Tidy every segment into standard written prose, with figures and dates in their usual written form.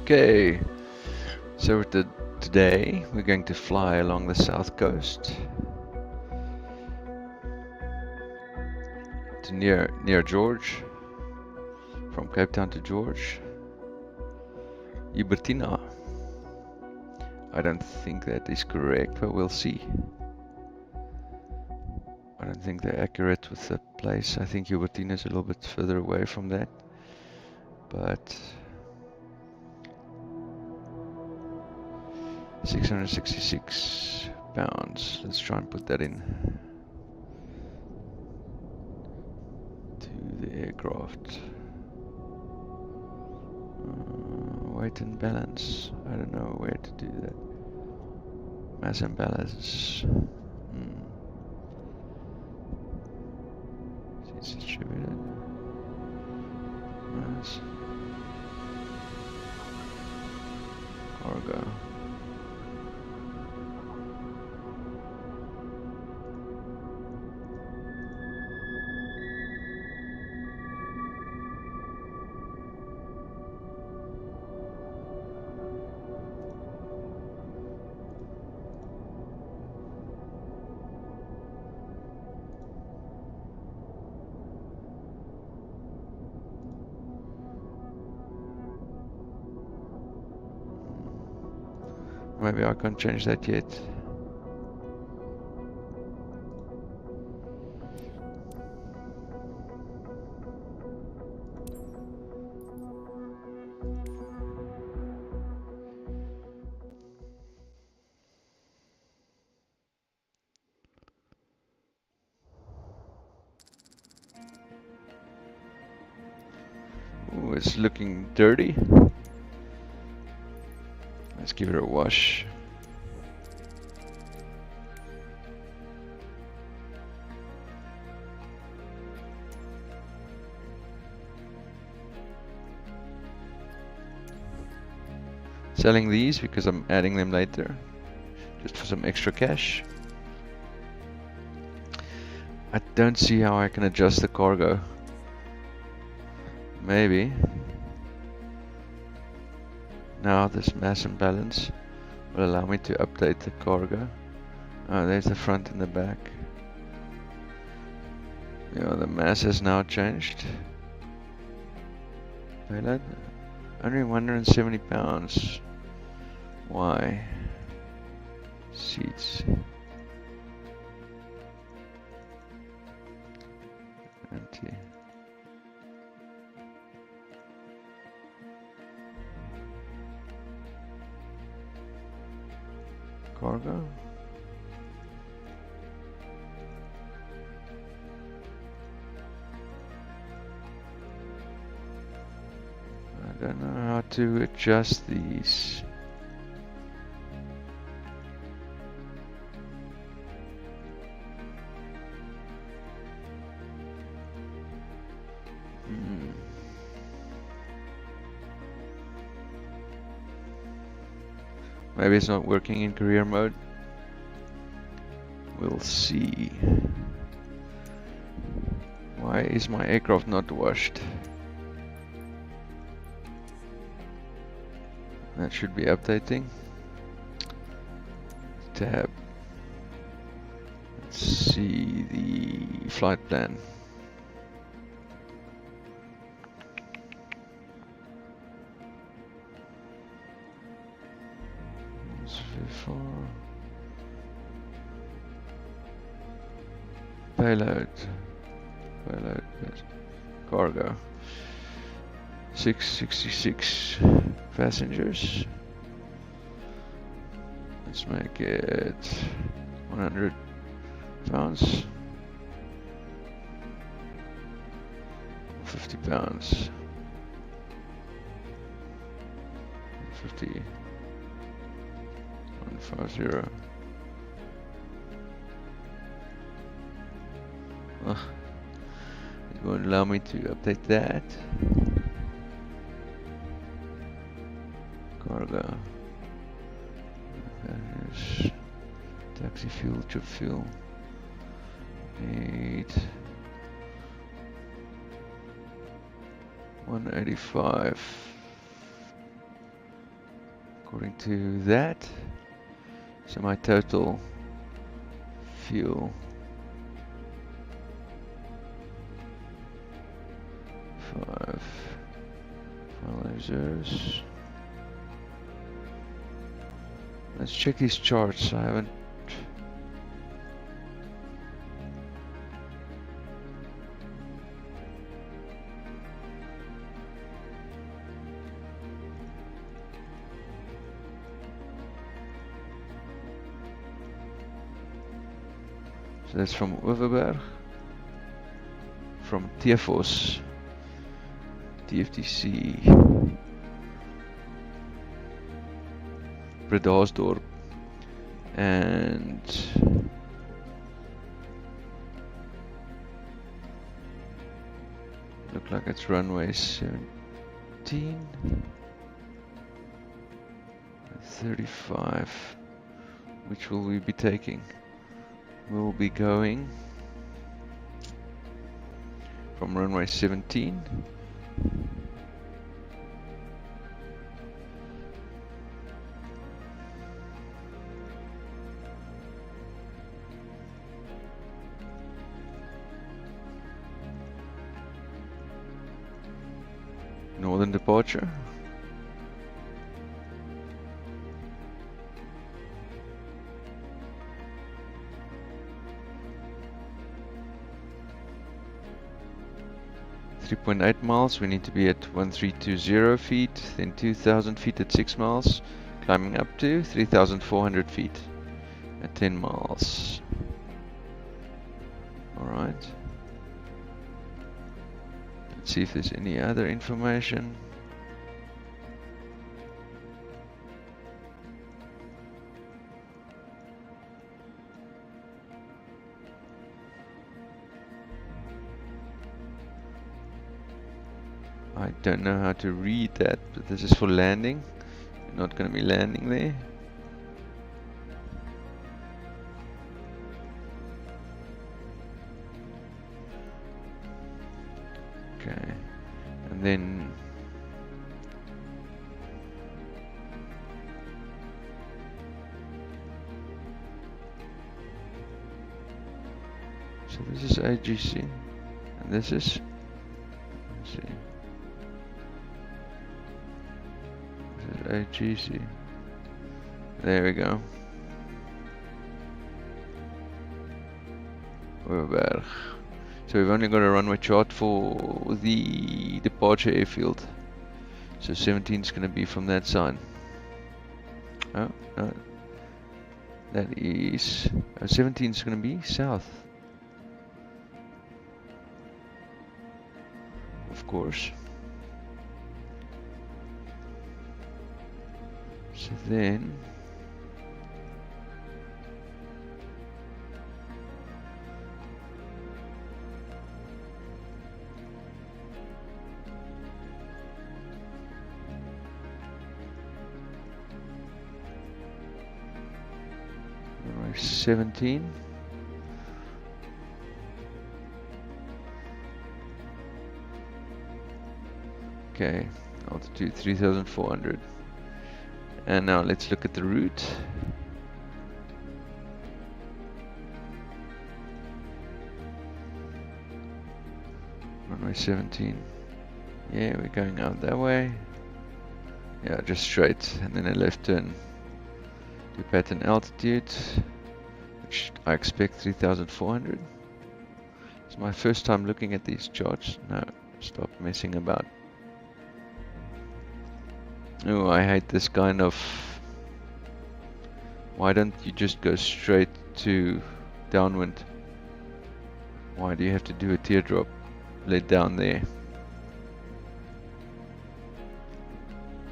Okay, so today we're going to fly along the south coast to near George, from Cape Town to George, Joubertina. I don't think that is correct, but we'll see. I don't think they're accurate with the place. I think Joubertina is a little bit further away from that, but 666 pounds. Let's try and put that in to the aircraft. Weight and balance. I don't know where to do that. Mass and balance. It's distributed. Mass. Cargo. Maybe I can't change that yet. Ooh, it's looking dirty. Let's give it a wash. Selling these because I'm adding them later, just for some extra cash. I don't see how I can adjust the cargo. Maybe. Now this mass and balance will allow me to update the cargo. Oh, there's the front and the back. Yeah, the mass has now changed. Payload, only 170 pounds. Why? Seats. Empty. Cargo. I don't know how to adjust these. Maybe it's not working in career mode. We'll see. Why is my aircraft not washed? That should be updating. Tab. Let's see the flight plan. Payload, cargo, 666 passengers. Let's make it 100 pounds, 50 pounds, 50, 150. It won't allow me to update that. Cargo. There's taxi fuel, jet fuel. Need 185 according to that. So my total fuel five reserves. Let's check these charts. I haven't. So that's from Overberg, from Tiefos, TFTC, Bredasdorp, and look like it's runway 17, 35. Which will we be taking? We'll be going from runway 17 northern departure. .8 miles, we need to be at 1320 feet, then 2000 feet at 6 miles, climbing up to 3400 feet at 10 miles. Alright. Let's see if there's any other information. I don't know how to read that, but this is for landing. You're not going to be landing there. Okay, and then so this is AGC, and this is, let's see. AGC. There we go. Overberg. So we've only got a runway chart for the departure airfield. So 17 is going to be from that side. Oh, no. That is... 17 is going to be south. Of course. So then runway 17. Okay, altitude 3400. And now let's look at the route. Runway 17. Yeah, we're going out that way. Yeah, just straight, and then a left turn to pattern altitude, which I expect 3400. It's my first time looking at these charts. No, stop messing about. Oh, I hate this kind of... Why don't you just go straight to downwind? Why do you have to do a teardrop let down there?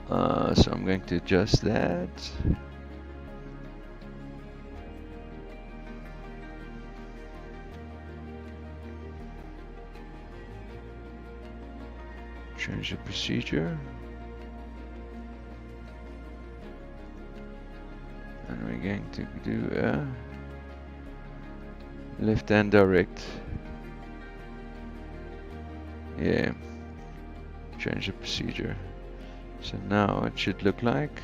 So I'm going to adjust that. Change the procedure. And we're going to do a left hand direct. Yeah. Change the procedure. So now it should look like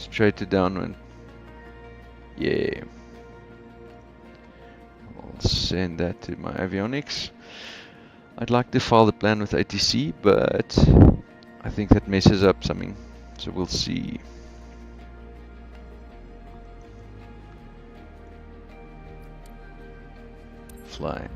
Straight to downwind. Yeah. I'll send that to my avionics. I'd like to file the plan with ATC, but I think that messes up something. So we'll see. Fly.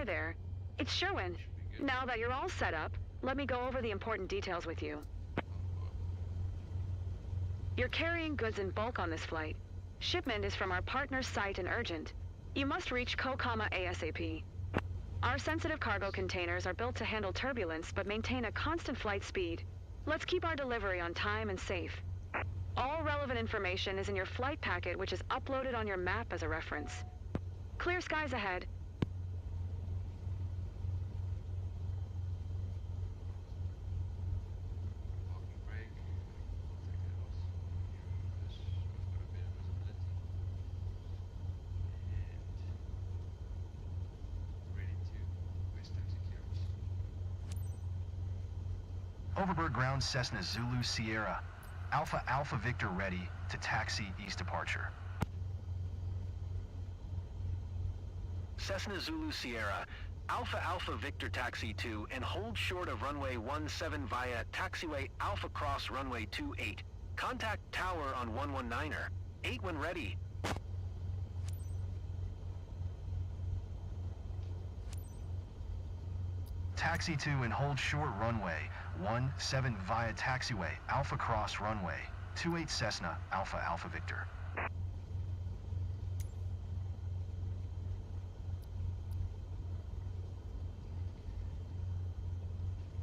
Hi there. It's Sherwin. Now that you're all set up, let me go over the important details with you. You're carrying goods in bulk on this flight. Shipment is from our partner's site and urgent. You must reach Kokama ASAP. Our sensitive cargo containers are built to handle turbulence but maintain a constant flight speed. Let's keep our delivery on time and safe. All relevant information is in your flight packet, which is uploaded on your map as a reference. Clear skies ahead. Parking brake. Take that off. This, we've got a bit of visibility. And ready to West taxi clearance. Overberg ground Cessna Zulu Sierra. Alpha Alpha Victor ready to taxi east departure. Cessna Zulu Sierra. Alpha Alpha Victor taxi 2 and hold short of runway 17 via taxiway Alpha Cross runway 28. Contact tower on 119er. 8 when ready. Taxi 2 and hold short runway 17 via taxiway Alpha Cross runway 28 Cessna Alpha Alpha Victor.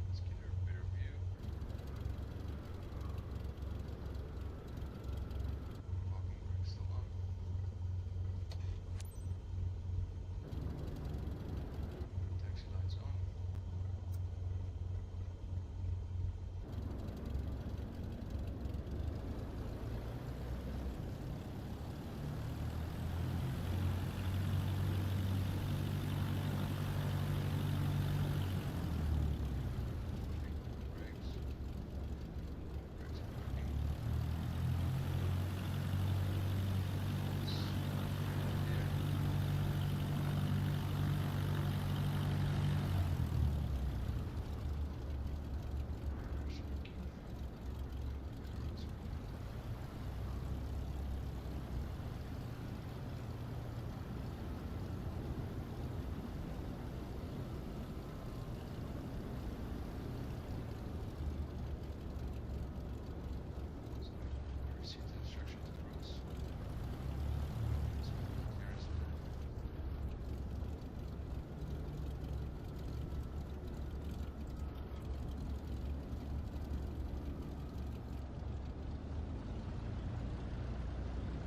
Let's get a better view. Parking brake still on. Taxi lights on. Brakes. Brakes are working. Receive the instructions across. Clearance there.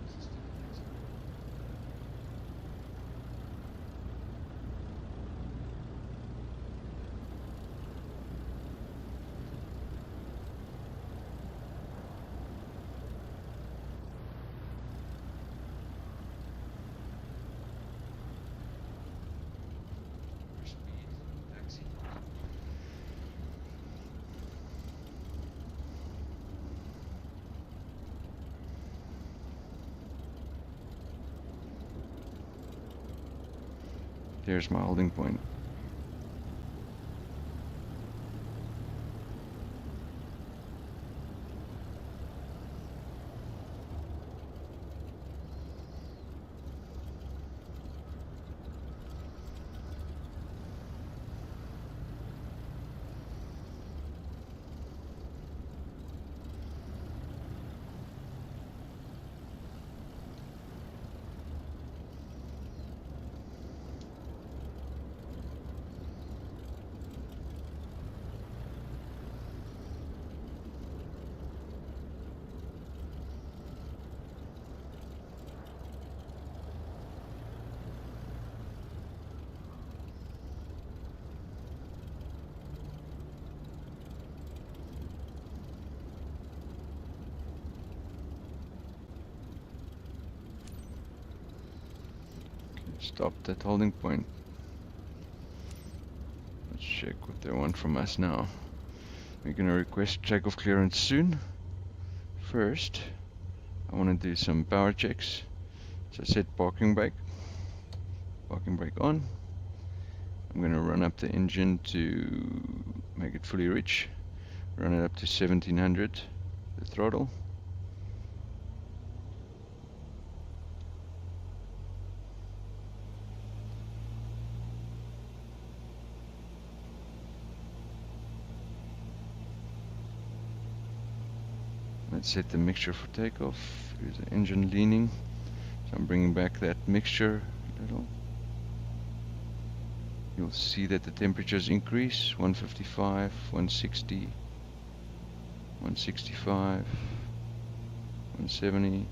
System exit. Speed, taxi. There's my holding point. Stopped at holding point. Let's check what they want from us now. We're gonna request takeoff clearance soon. First, I want to do some power checks. So I set parking brake on. I'm gonna run up the engine to make it fully rich. Run it up to 1700, the throttle. Let's set the mixture for takeoff. Here's the engine leaning. So I'm bringing back that mixture, little. You'll see that the temperatures increase. 155, 160, 165, 170,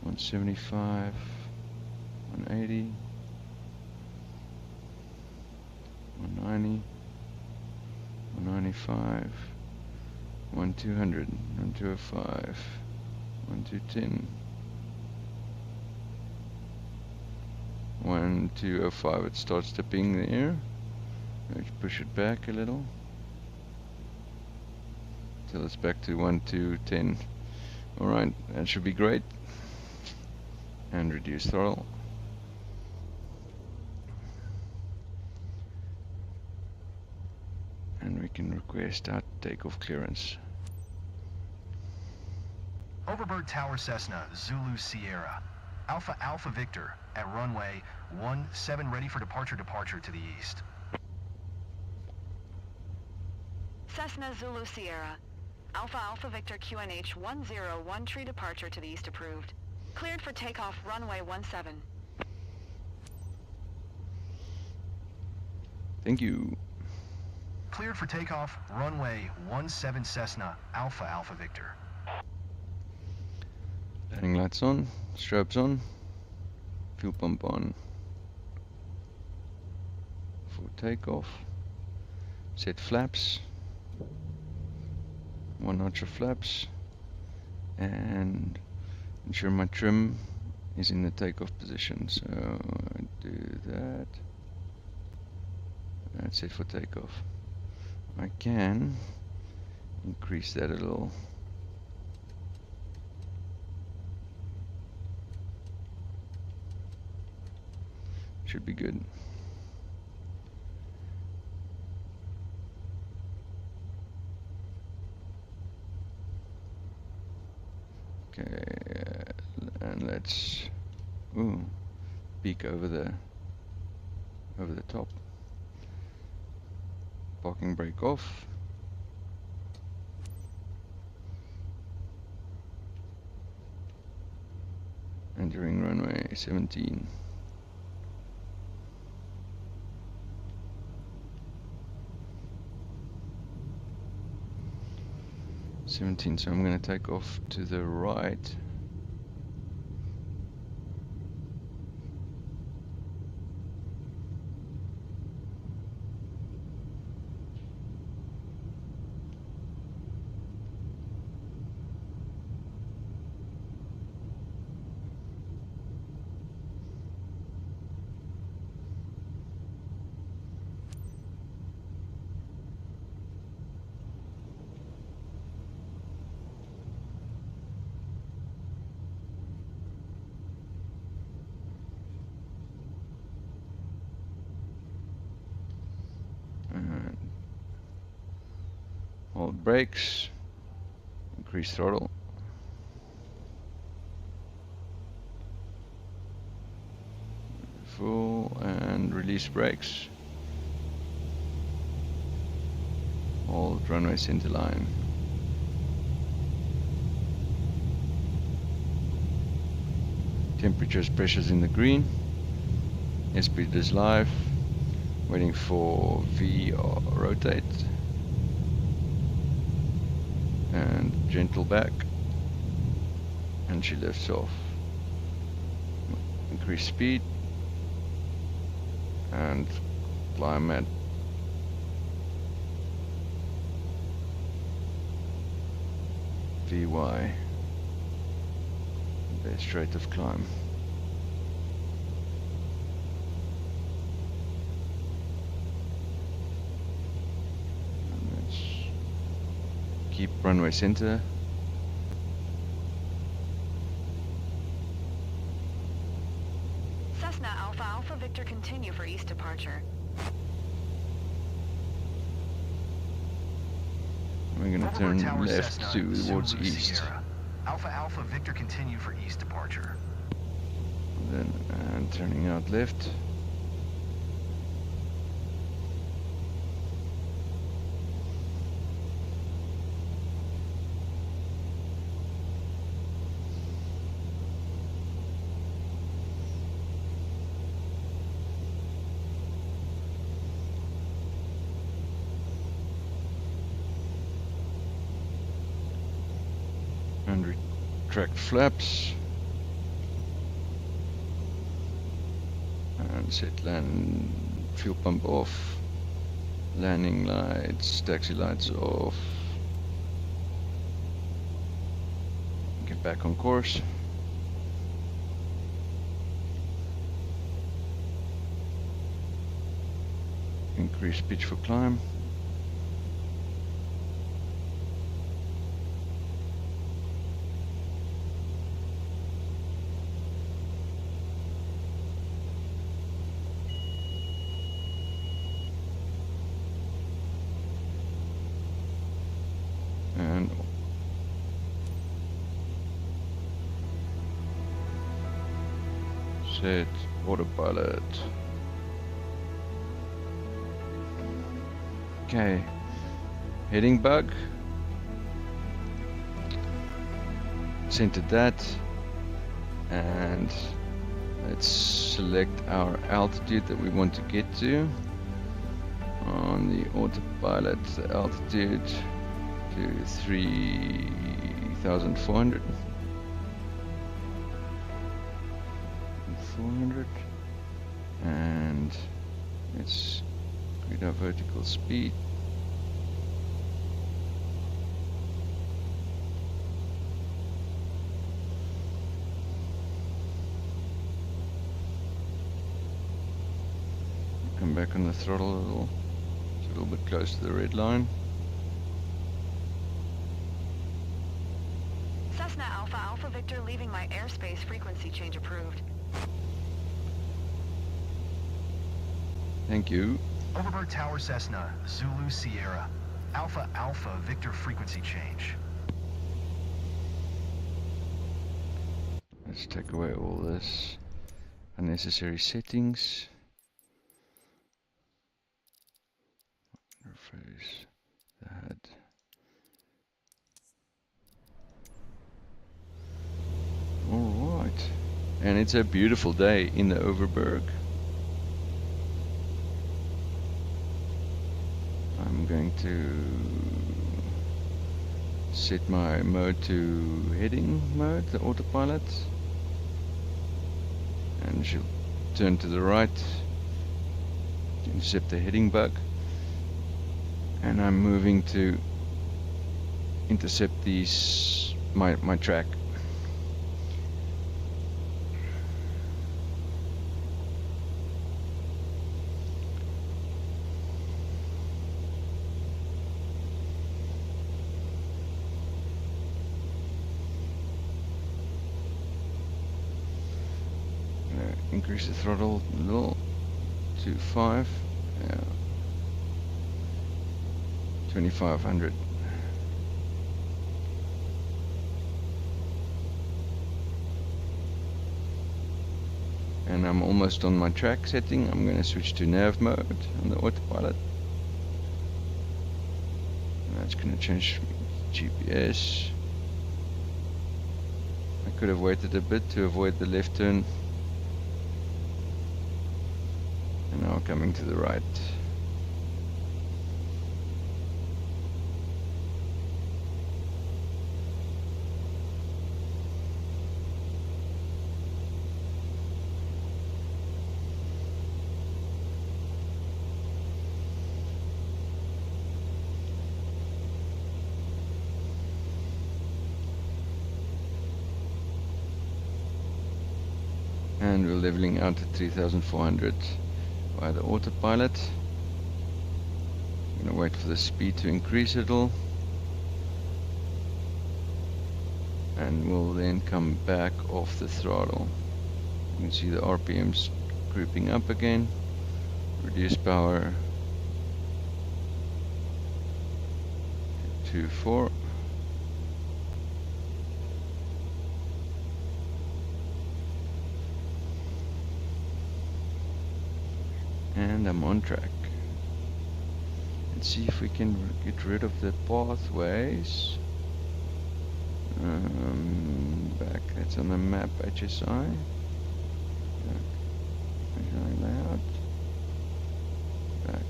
175, 180, 190, 195, 1200, 1205, 1210, 1205. It starts to ping there. Let's push it back a little till it's back to 1210. Alright, that should be great. And reduce throttle. And we can request our takeoff clearance. Overbird Tower Cessna, Zulu Sierra. Alpha Alpha Victor at runway 17 ready for departure to the east. Cessna Zulu Sierra. Alpha Alpha Victor QNH 101 tree departure to the east approved. Cleared for takeoff runway 17. Thank you. Cleared for takeoff runway 17 Cessna, Alpha Alpha Victor. Landing lights on, strobes on, fuel pump on. For takeoff, set flaps, 1 notch of flaps, and ensure my trim is in the takeoff position. So I do that. That's it for takeoff. I can increase that a little. Should be good. Okay, and let's peek over the top. Parking brake off. Entering runway 17. So I'm going to take off to the right. Hold brakes, increase throttle. Full and release brakes. Hold runway center line. Temperatures, pressures in the green. Airspeed is live. Waiting for V or rotate. And gentle back, and she lifts off. Increase speed and climb at VY, base rate of climb. Keep runway center. Cessna Alpha Alpha Victor continue for east departure. We're going to turn left Cessna, towards Zulu east. Sierra. Alpha Alpha Victor continue for east departure. Then turning out left. Track flaps. And set land, fuel pump off. Landing lights, taxi lights off. Get back on course. Increase pitch for climb. And set autopilot. Okay, heading bug. Centered that, and let's select our altitude that we want to get to. On the autopilot, the altitude to 3,400. 400, and let's create our vertical speed. Come back on the throttle a little. It's a little bit close to the red line. Cessna Alpha Alpha Victor leaving my airspace, frequency change approved. Thank you. Overbird Tower Cessna, Zulu Sierra. Alpha Alpha Victor frequency change. Let's take away all this unnecessary settings. Rephrase that. Alright. And it's a beautiful day in the Overberg. I'm going to set my mode to heading mode, the autopilot, and she'll turn to the right to intercept the heading bug, and I'm moving to intercept these my track. Increase the throttle a little to 5, yeah, 2,500. And I'm almost on my track setting. I'm going to switch to nav mode on the autopilot. And that's going to change GPS. I could have waited a bit to avoid the left turn. And now coming to the right. And we're leveling out at 3,400 by the autopilot. I'm going to wait for the speed to increase a little. And we'll then come back off the throttle. You can see the RPMs creeping up again. Reduce power to 4. And I'm on track. Let's see if we can get rid of the pathways. Back, that's on the map, HSI. HSI layout. Back.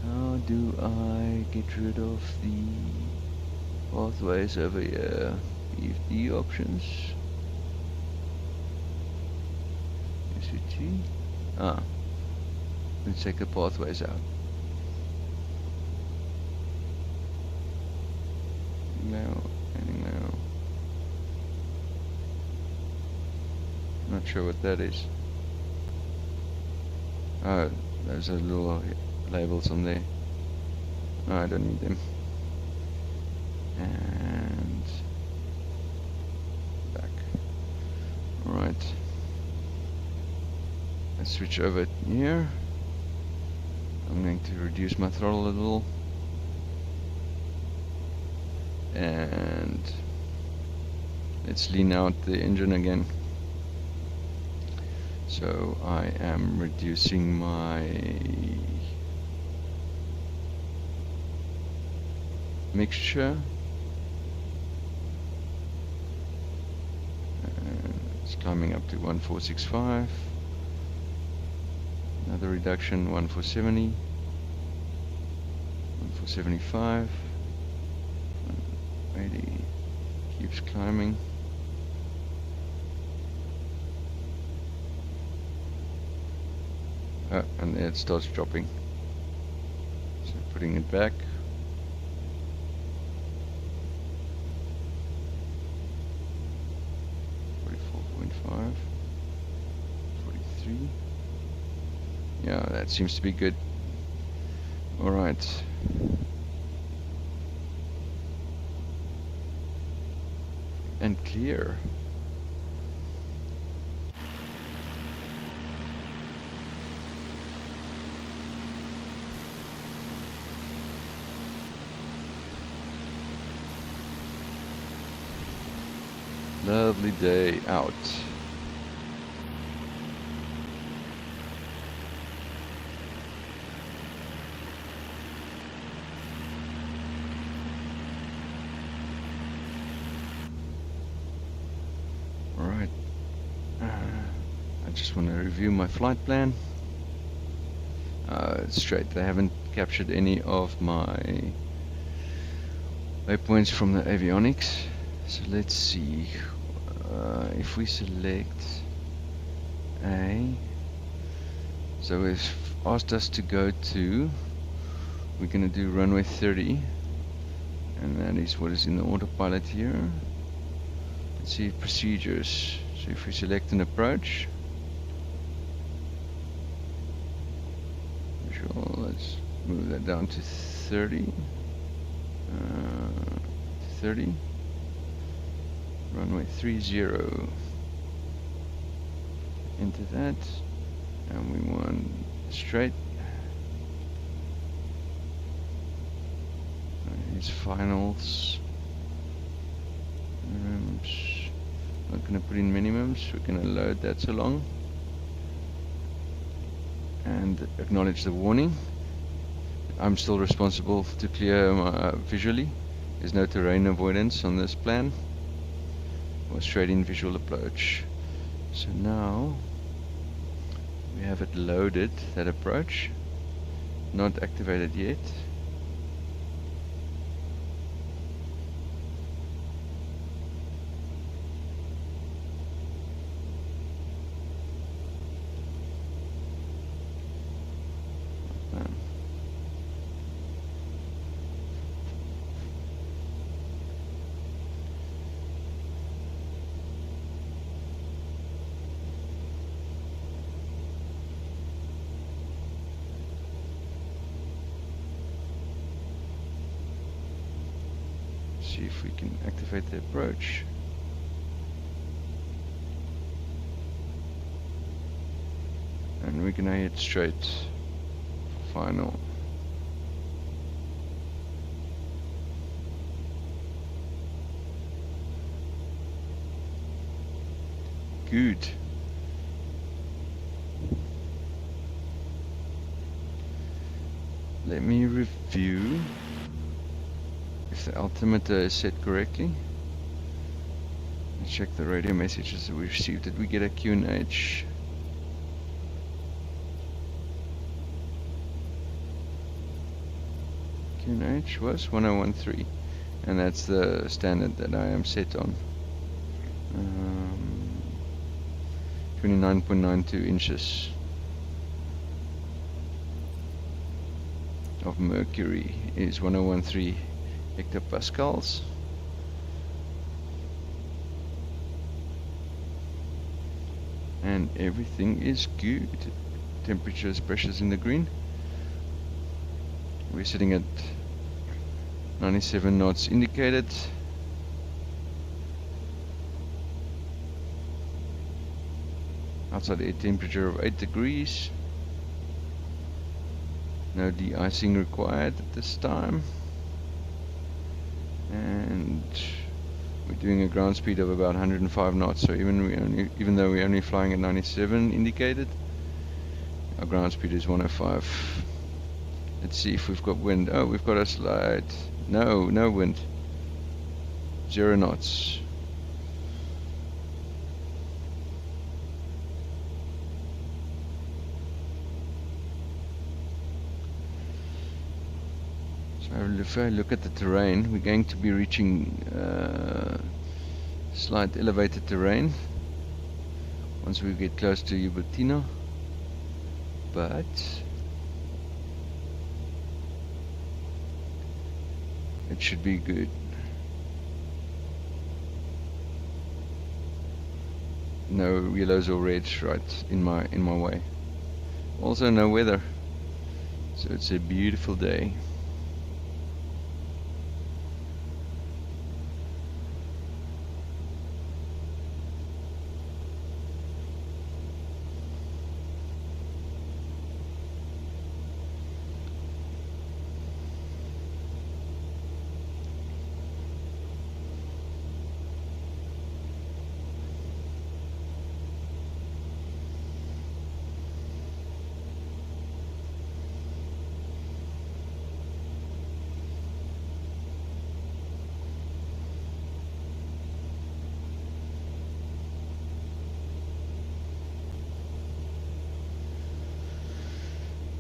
How do I get rid of the Pathways over here. EFD options. UCT. Ah. Let's check the pathways out. Email. Not sure what that is. Oh, those are little labels on there. Oh, I don't need them. And back. Alright. Let's switch over here. I'm going to reduce my throttle a little. And let's lean out the engine again. So I am reducing my mixture. It's climbing up to 1465. Another reduction, 1470. 1475. 180. Keeps climbing. And then it starts dropping. So putting it back. Yeah, that seems to be good. Alright. And clear. Lovely day out. Alright, I just want to review my flight plan. Straight, they haven't captured any of my waypoints from the avionics. So let's see, if we select A, so it's asked us to go to, we're going to do runway 30, and that is what is in the autopilot here. Let's see procedures. So if we select an approach, visual, let's move that down to 30. 30. Runway 30. Into that, and we want straight. Here's finals. Not going to put in minimums, we're going to load that along and acknowledge the warning. I'm still responsible to clear visually. There's no terrain avoidance on this plan or straight in visual approach. So now we have it loaded, that approach, not activated yet. See if we can activate the approach. And we're gonna hit straight for final. Good. Let me review if the altimeter is set correctly. Let's check the radio messages that we received. Did we get a QNH? QNH was 1013. and that's the standard that I am set on. 29.92 inches of mercury is 1013 hectopascals. And everything is good. Temperatures, pressures in the green. We're sitting at 97 knots indicated. Outside air temperature of 8 degrees. No de-icing required at this time. And we're doing a ground speed of about 105 knots. So even though we're only flying at 97 indicated, our ground speed is 105. Let's see if we've got wind. Oh, we've got a slight. No wind. 0 knots. If I look at the terrain, we're going to be reaching slight elevated terrain once we get close to Joubertina, but it should be good. No yellows or reds right in my way. Also no weather, so it's a beautiful day.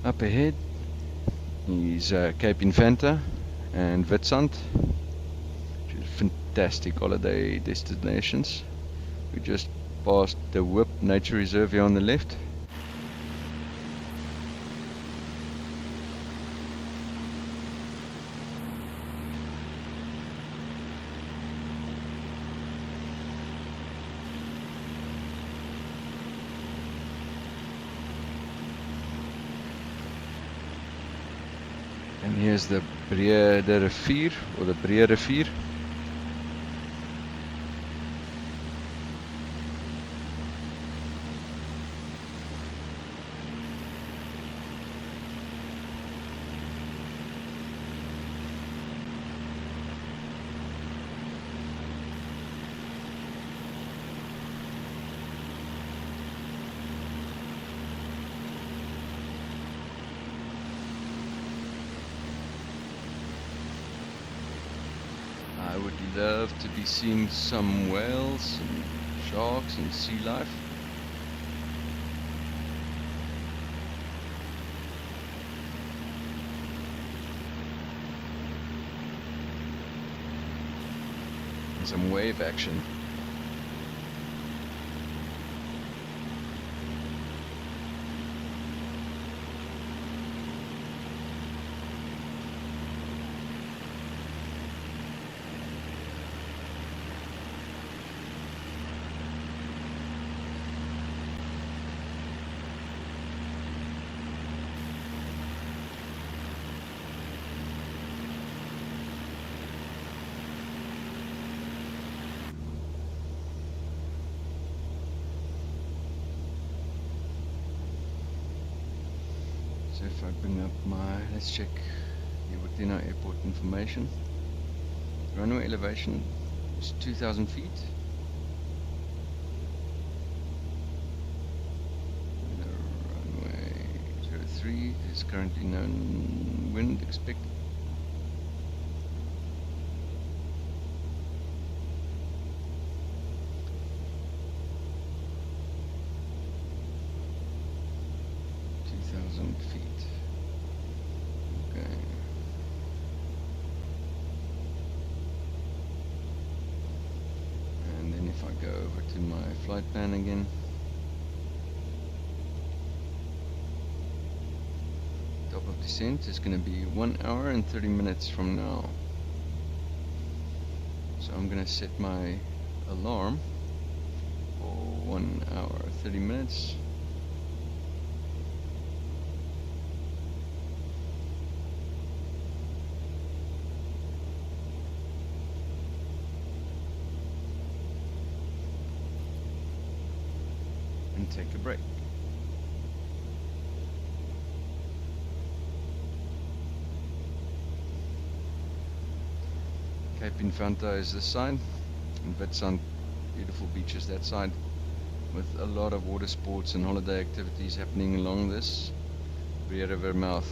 Up ahead is Cape Infanta and Witsand, which is fantastic holiday destinations. We just passed the Whip Nature Reserve here on the left. And here's the Bredasdorp or the Bredasdorp. I would love to be seeing some whales and sharks and sea life. And some wave action. So if I bring up let's check Joubertina airport information. Runway elevation is 2,000 feet. Runway 03 is currently no wind expected. Feet. Okay. flight plan again. Top of descent is going to be 1 hour and 30 minutes from now. So I'm going to set my alarm for 1 hour 30 minutes. And take a break. Cape Infanta is this side, and Witsand, beautiful beaches that side, with a lot of water sports and holiday activities happening along this River mouth.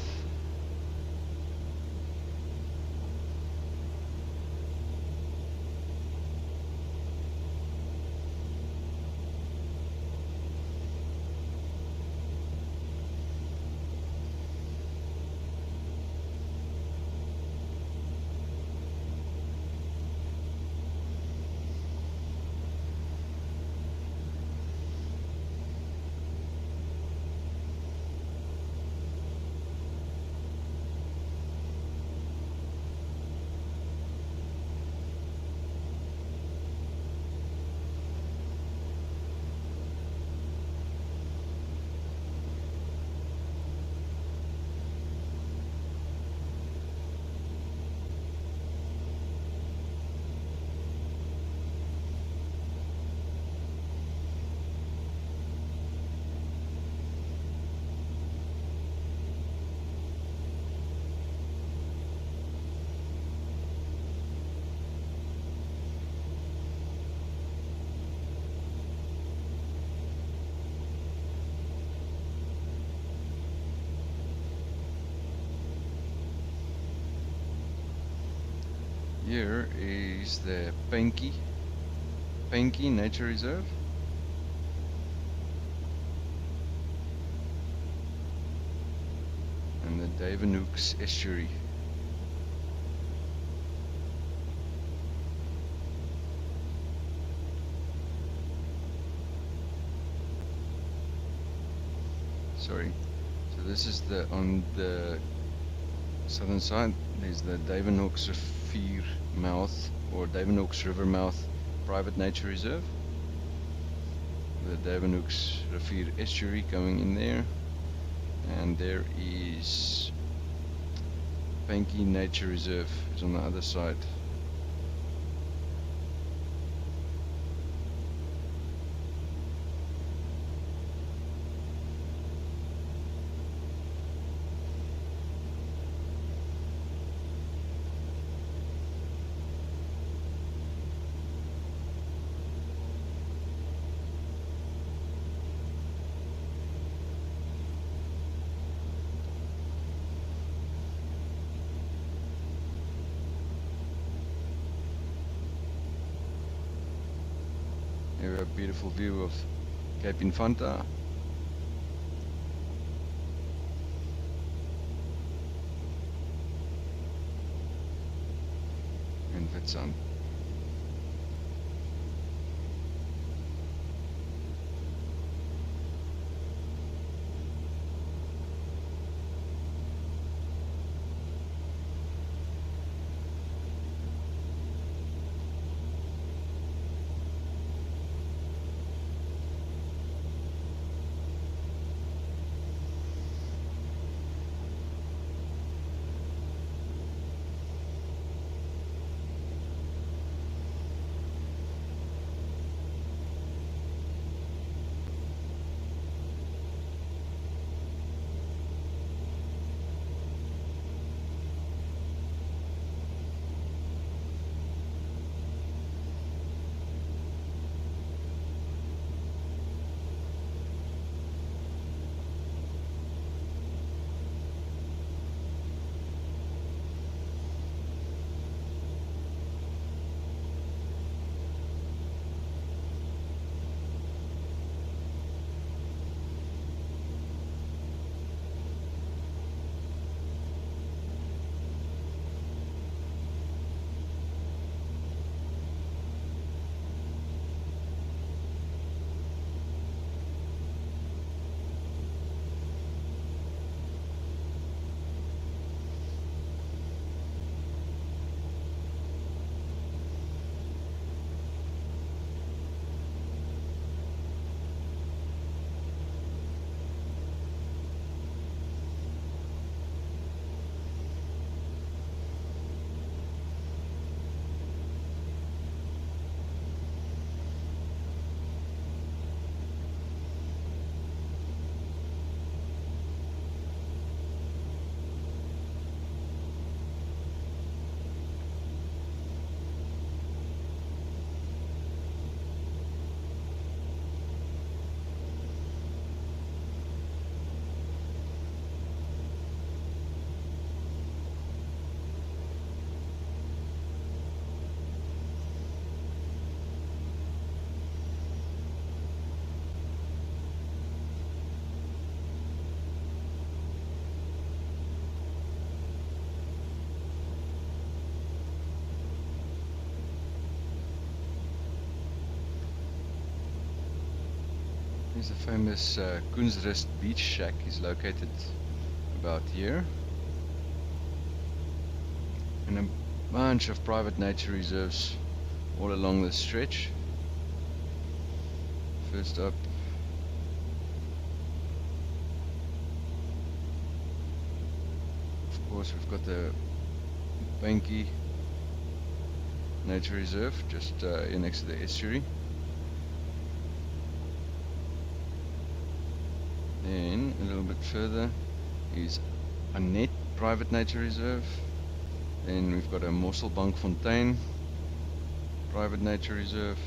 Here is the Paintjie Nature Reserve. And the Duivenhoek's Estuary. Sorry. So this is on the southern side. There's the Duivenhoek's Rivier mouth, or Duivenhoek's River mouth private nature reserve. The Duivenhoek's Rivier estuary going in there, and there is Paintjie Nature Reserve is on the other side. Here we have a beautiful view of Cape Infanta. And Witsand. Here's the famous Koensrust beach shack. Is located about here. And a bunch of private nature reserves all along this stretch. First up, of course, we've got the Banky Nature Reserve just here next to the estuary. Then a little bit further is Annette Private Nature Reserve. Then we've got a Mosselbaai Private Nature Reserve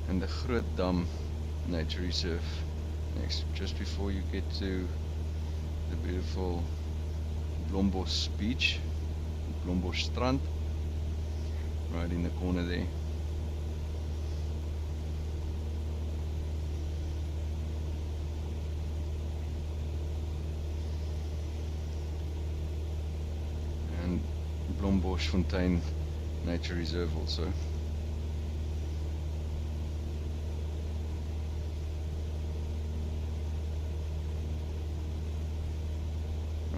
and the Groot Dam Nature Reserve next, just before you get to the beautiful Blombos Beach, Blombos Strand, right in the corner there. And Blombosfontein Nature Reserve also.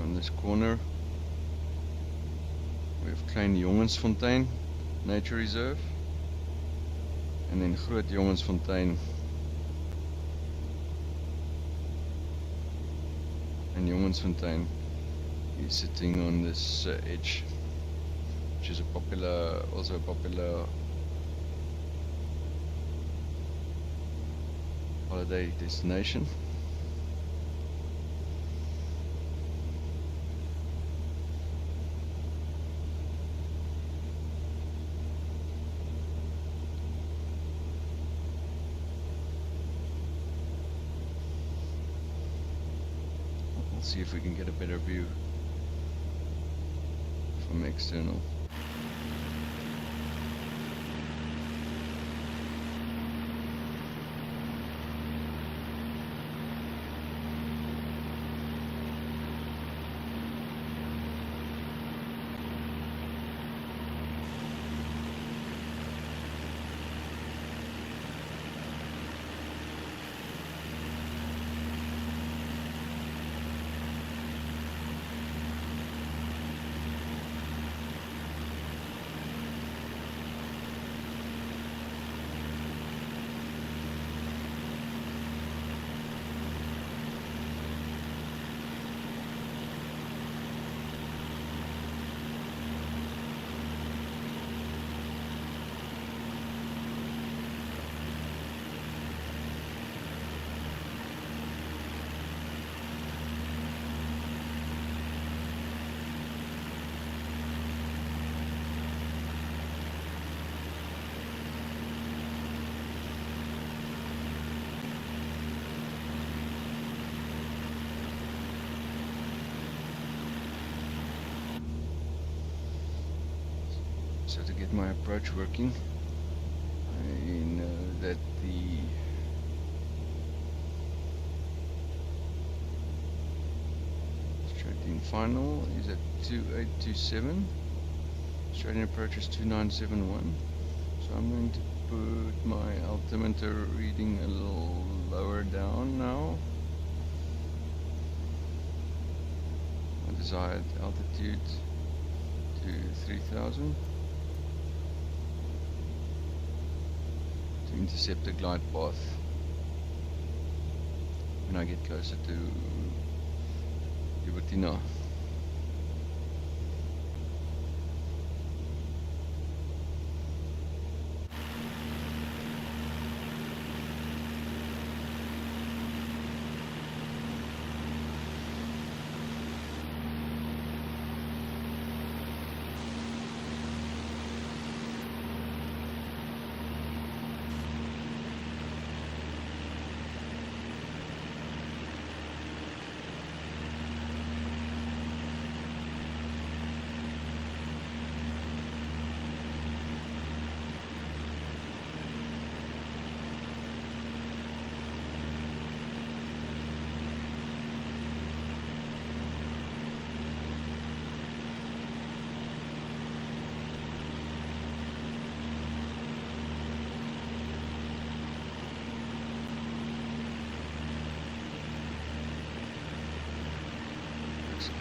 On this corner we have Klein Jongensfontein Nature Reserve and then Groot Jongensfontein, and Jongensfontein is sitting on this edge, which is also a popular holiday destination. We'll see if we can get a better view from external. So to get my approach working, I know that the straight in final is at 2827, straight in approach is 2971, so I'm going to put my altimeter reading a little lower down now. My desired altitude to 3000. To intercept the glide path when I get closer to Joubertina.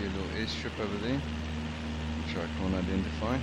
see a little airstrip over there, which I can't identify.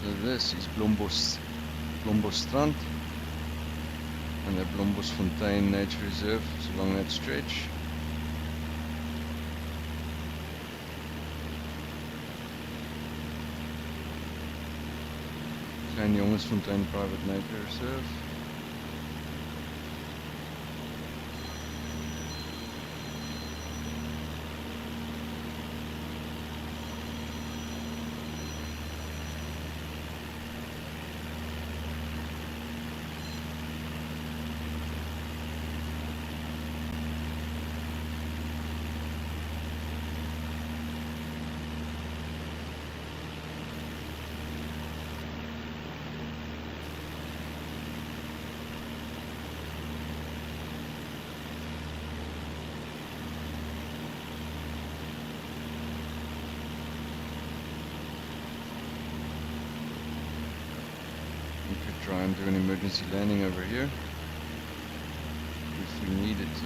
So this is Blombosstrand and the Blombosfontein Nature Reserve is along that stretch. Klein Jongensfontein Private Nature Reserve. Try and do an emergency landing over here if we needed to.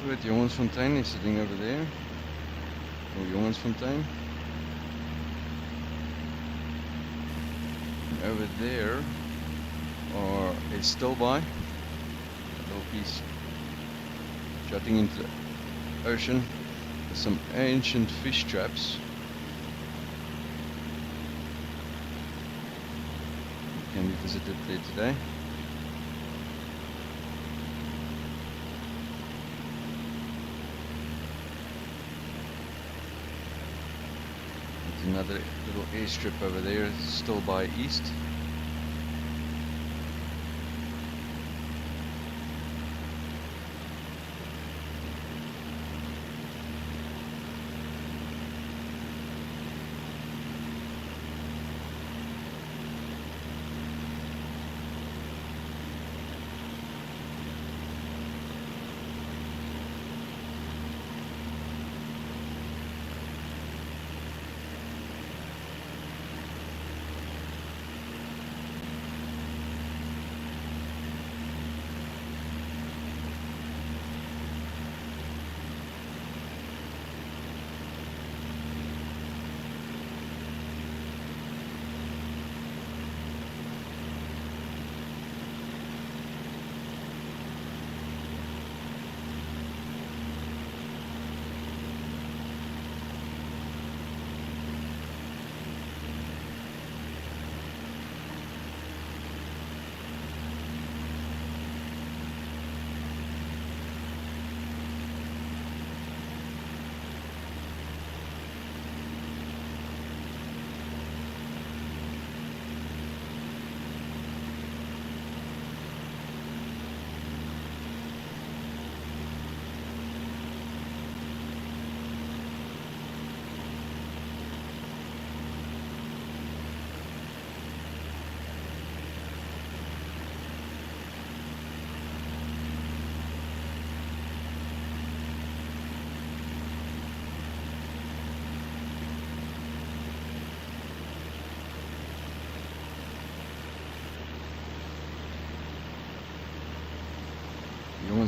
Groot Jongensfontein is sitting over there, or Jongensfontein. Over there is Stilbaai, a little piece jutting into the ocean with some ancient fish traps. Can be visited there today. Another little airstrip over there, Stilbaai East.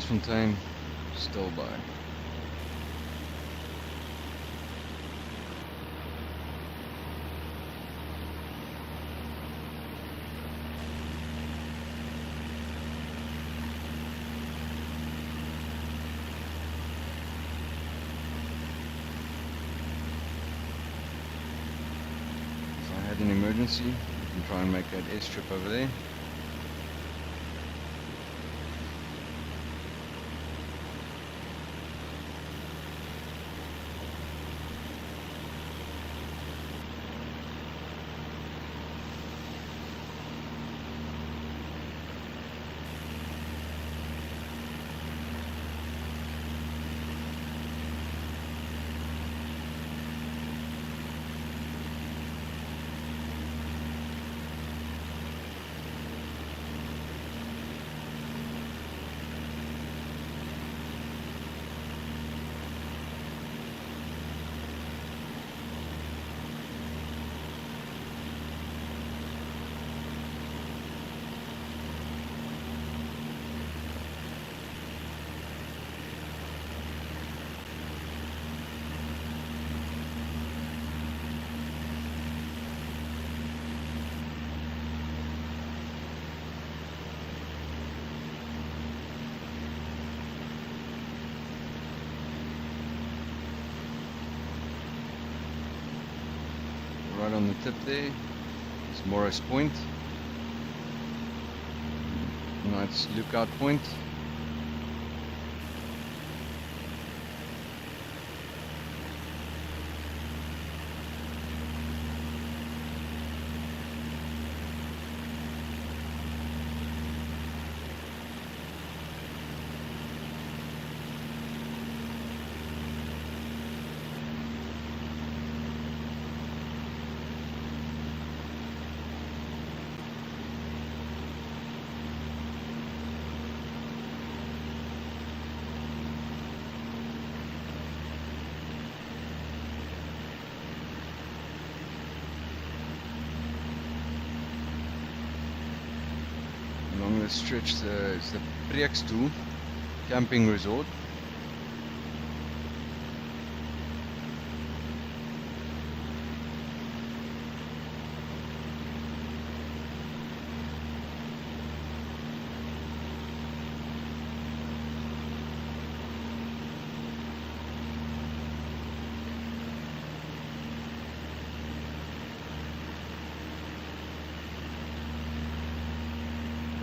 Fontaine, Stilbaai. If I had an emergency, I can try and make that airstrip over there. Right on the tip there is Morris Point. Nice lookout point. Along this stretch, it's the Bredasdorp camping resort.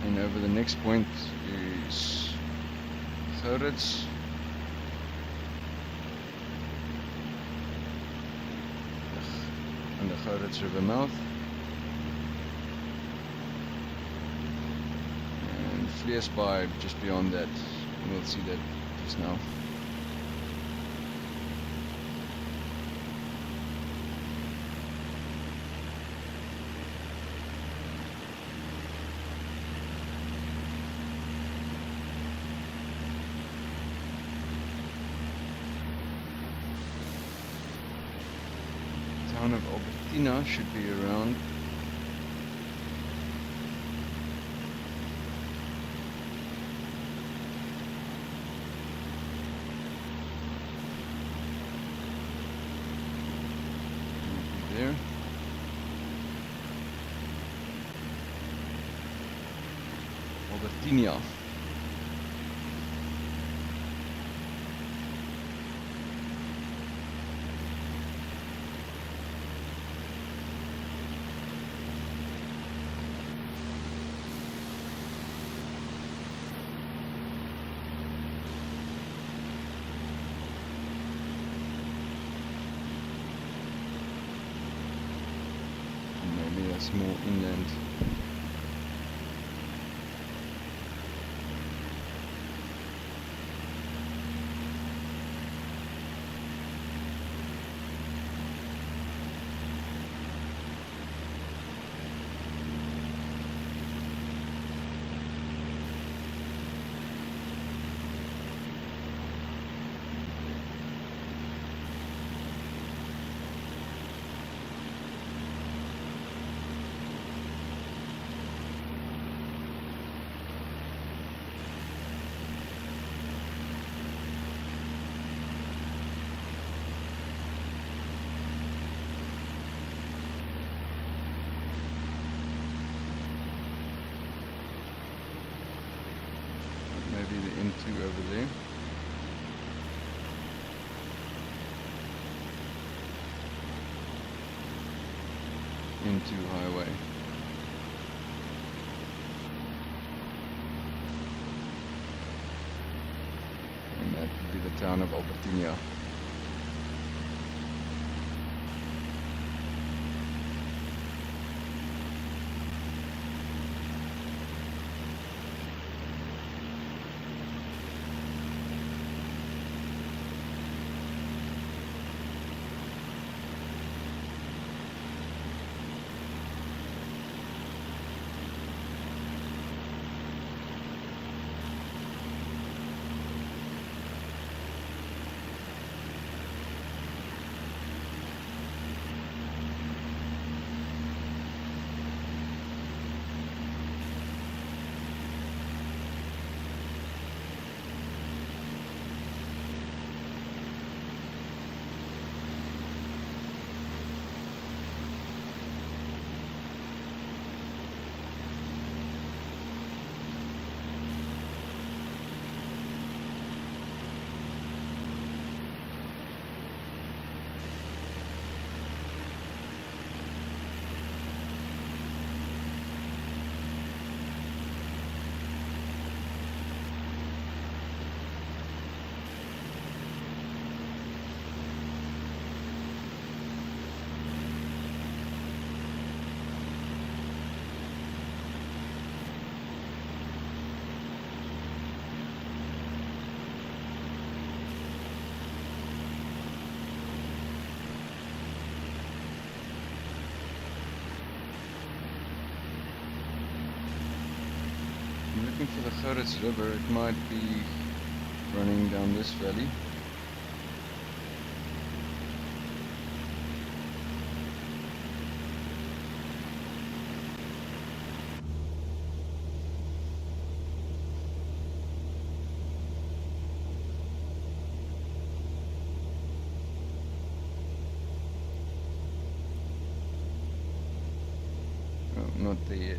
And over the next point is Haroldsbaai. And the Harolds River mouth. And Stilbaai just beyond that. We'll see that just now. Town of Joubertina should be around. There. Joubertina. Maybe that's more inland. into highway. And that would be the town of Joubertina. I'm looking for the Haroldsbaai River. It might be running down this valley. Oh, not there yet.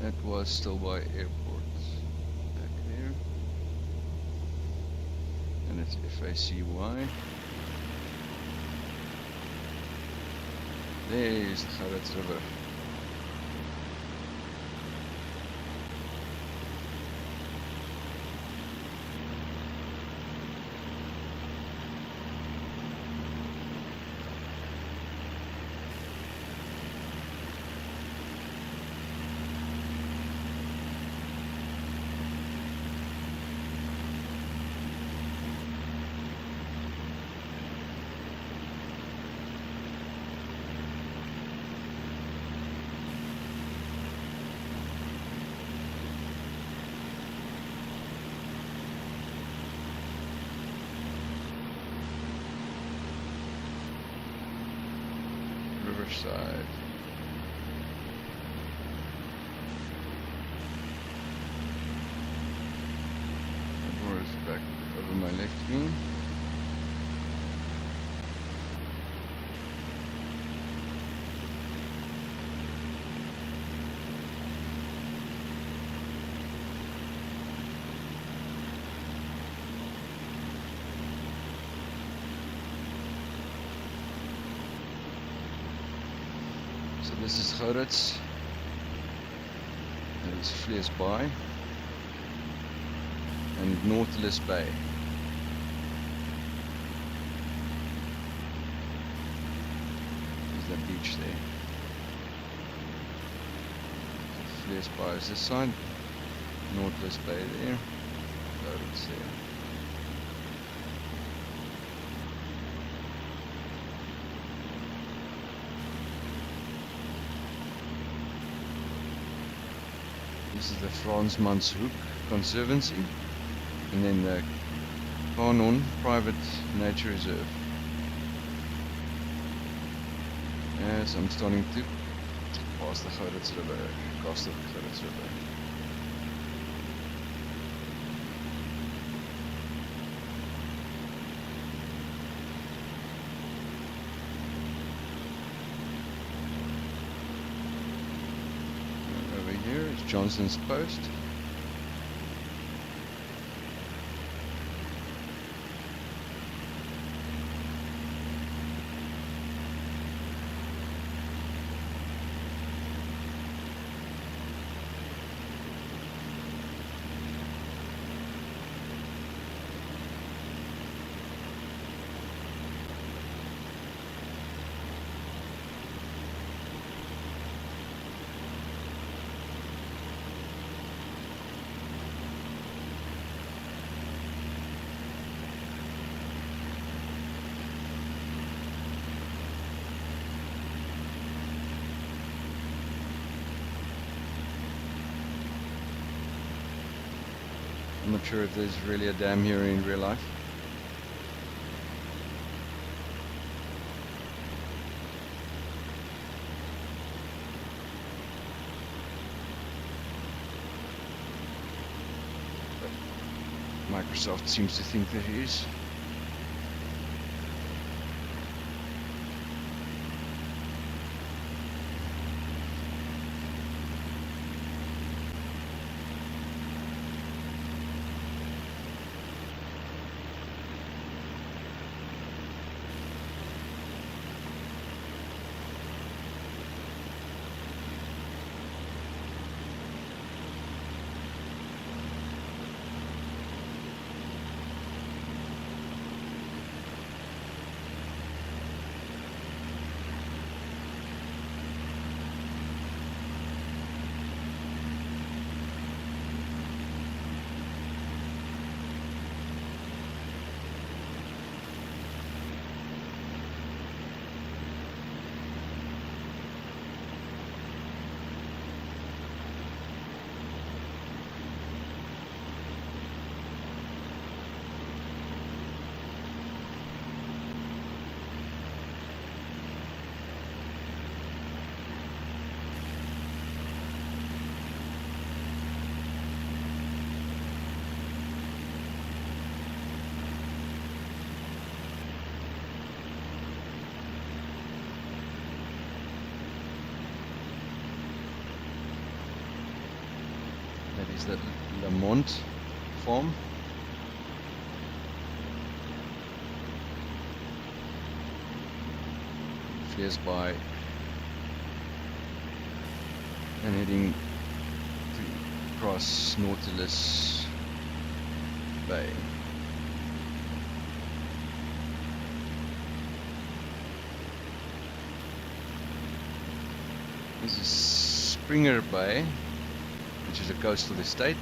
That was Stilbaai Airport back there, and it's FACY. There's the Haroldsbaai River. Riverside. That was back over my left wing. So this is Haroldsbaai. That is Stilbaai and Nautilus Bay. There's that beach there. Stilbaai is this side, Nautilus Bay there, loads there. This is the Fransmanshoek Conservancy, and then the Kanon Private Nature Reserve. As I'm starting to pass the Haroldsbaai River, across the Haroldsbaai River. Here is Johnson's Post. I'm not sure if there's really a dam here in real life. But Microsoft seems to think there is. Is the Lamont farm. Stilbaai and heading across Nautilus Bay. This is Springer Bay, which is a coastal estate.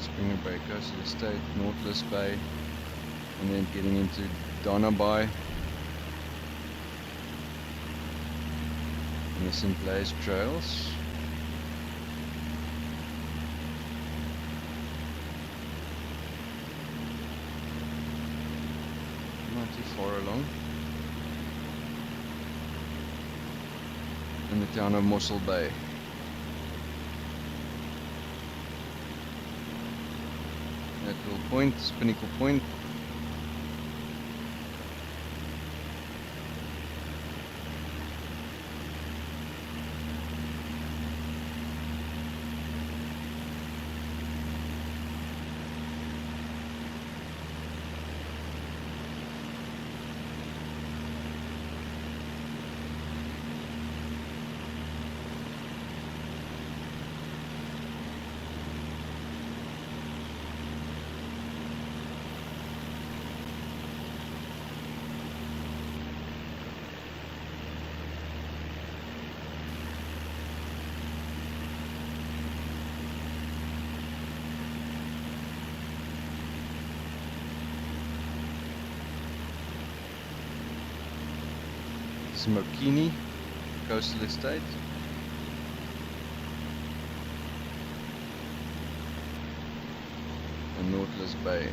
Springer Bay Coastal Estate, Nautilus Bay, and then getting into Donnabai and the St. Blaise trails. far along. In the town of Mosselbaai. That little point, pinnacle point. Joubertina coastal estate. And Nautilus Bay.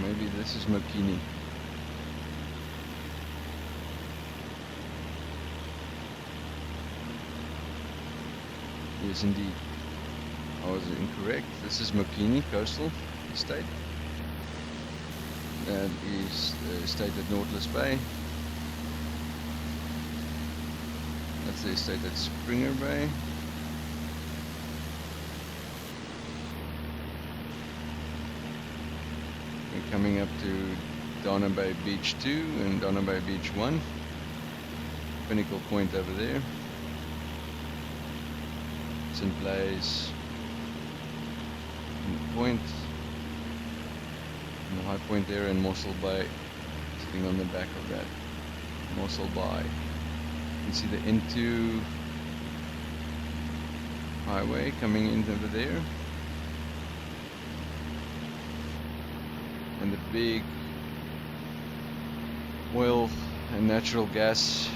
Maybe this is Joubertina. Yes, indeed. I was incorrect. This is Joubertina coastal estate. That is the estate at Nautilus Bay. That's the estate at Springer Bay. We're coming up to Donna Bay Beach 2 and Donna Bay Beach 1. Pinnacle point over there. St. Blaise point. And the high point there in Mosselbaai, sitting on the back of that. Mosselbaai. You can see the N2 highway coming in over there. And the big oil and natural gas,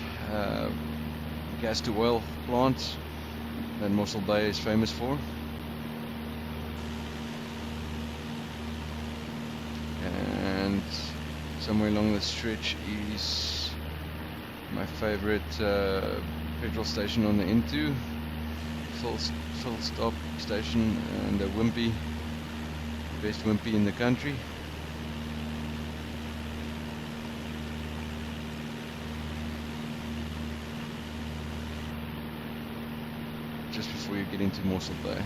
gas to oil plant that Mosselbaai is famous for. And somewhere along the stretch is my favorite petrol station on the N2, full stop station, and a Wimpy, the best Wimpy in the country. Just before you get into Mosselbaai.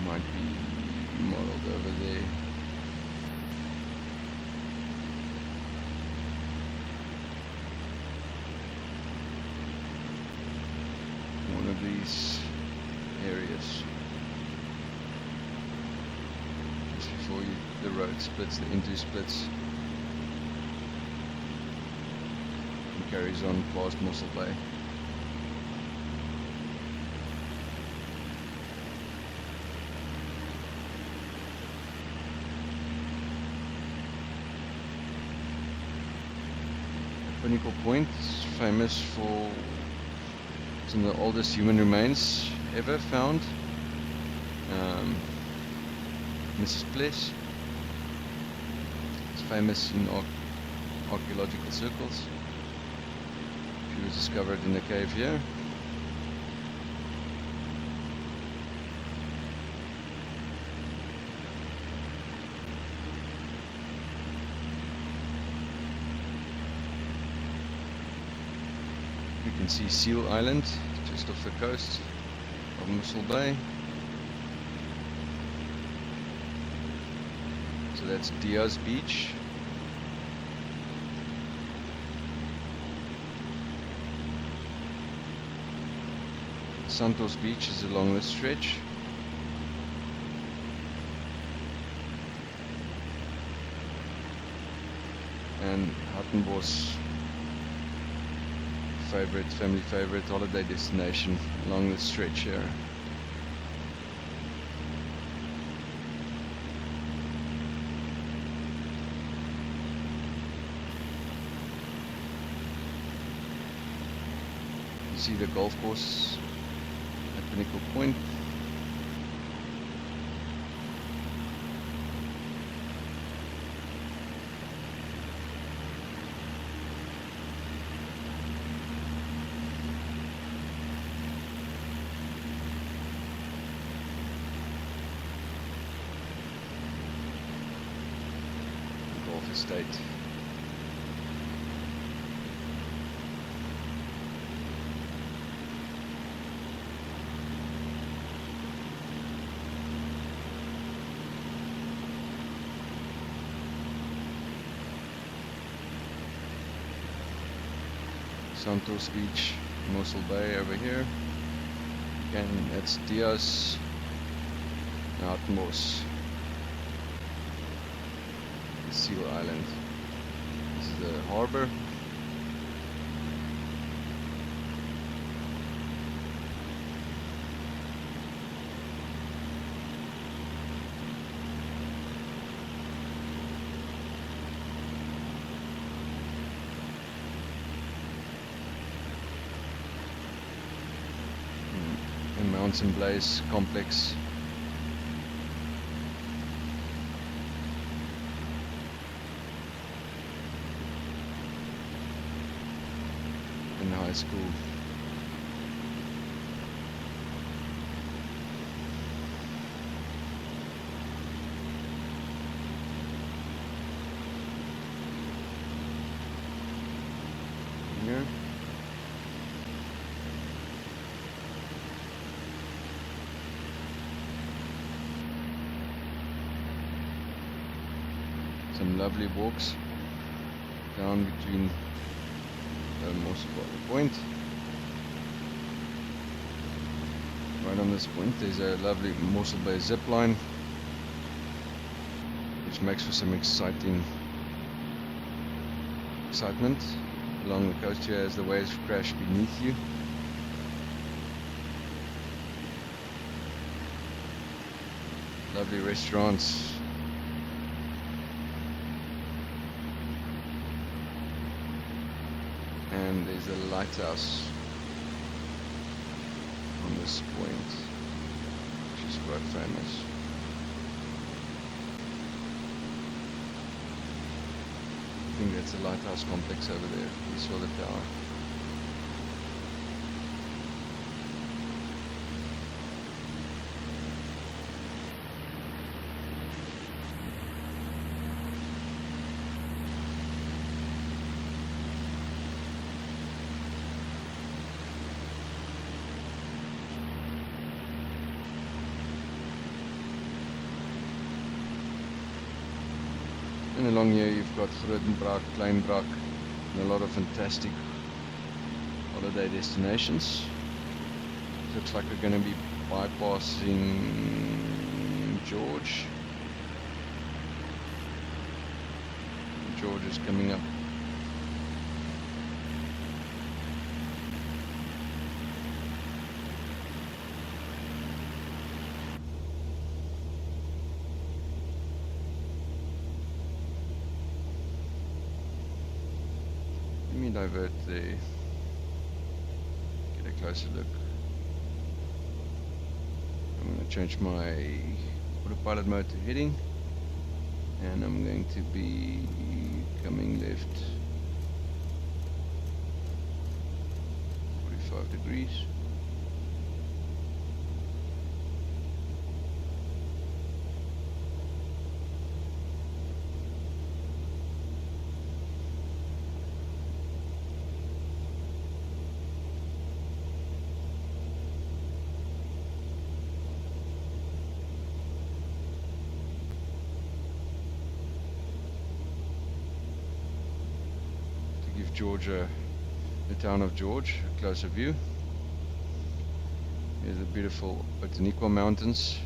Might be modeled over there. One of these areas. Before the road splits, the N2 splits and carries on past Mosselbaai. Pinnacle Point is famous for some of the oldest human remains ever found. Mrs. Place. It's famous in archaeological circles. She was discovered in a cave here. You can see Seal Island just off the coast of Mosselbaai. So that's Diaz Beach. Santos Beach is along this stretch. And Hartenbos, family favorite holiday destination along this stretch here. You see the golf course at Pinnacle Point. Golf estate. Santos Beach, Mosselbaai over here. Again, that's Diaz, Hartenbos, Seal Island. This is the harbor. Mountain Blaze complex. In high school. Here. Some lovely walks down between Mosselbaai Point. Right on this point there's a lovely Mosselbaai zip line, which makes for some excitement along the coast here as the waves crash beneath you. Lovely restaurants. And there's a lighthouse on this point, which is quite famous. I think that's a lighthouse complex over there. You saw the tower. And along here you've got Grotenbrak, Kleinbrak, and a lot of fantastic holiday destinations. Looks like we're going to be bypassing George. George is coming up. Let me divert there, get a closer look. I'm going to change my autopilot mode to heading, and I'm going to be coming left 45 degrees. give Georgia, the town of George, a closer view. Here's the beautiful Botaniqua Mountains.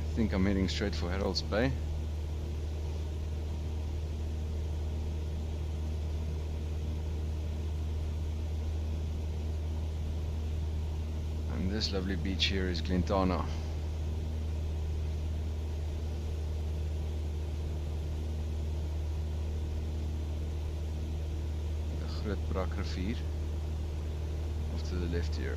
I think I'm heading straight for Haroldsbaai. And this lovely beach here is Glentana. The Groot Brak rivier off to the left here.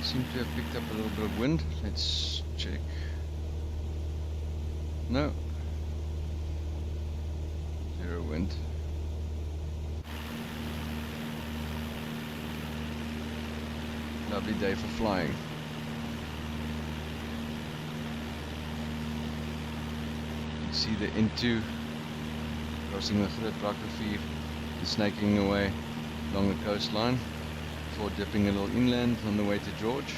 Seem to have picked up a little bit of wind. Let's check. No. Zero wind. Lovely day for flying. You can see the N2 crossing the Groot Brak rivier and snaking away along the coastline, before dipping a little inland on the way to George.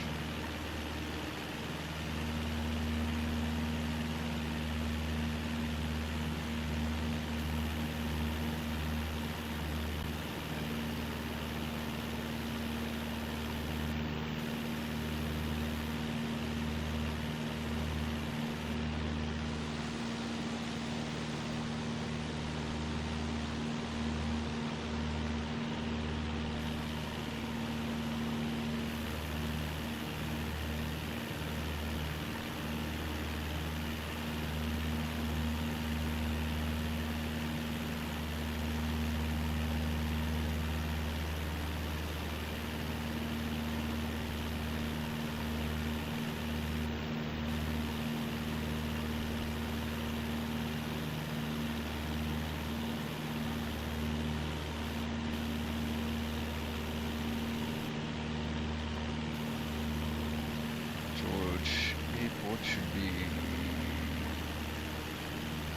Airport should be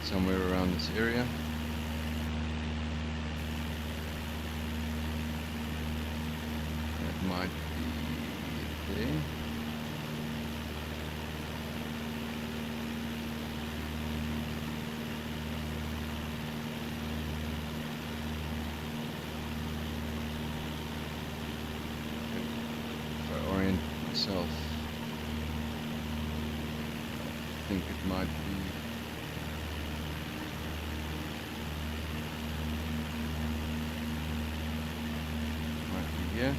somewhere around this area. That might be there. If I orient myself, I think it might be here.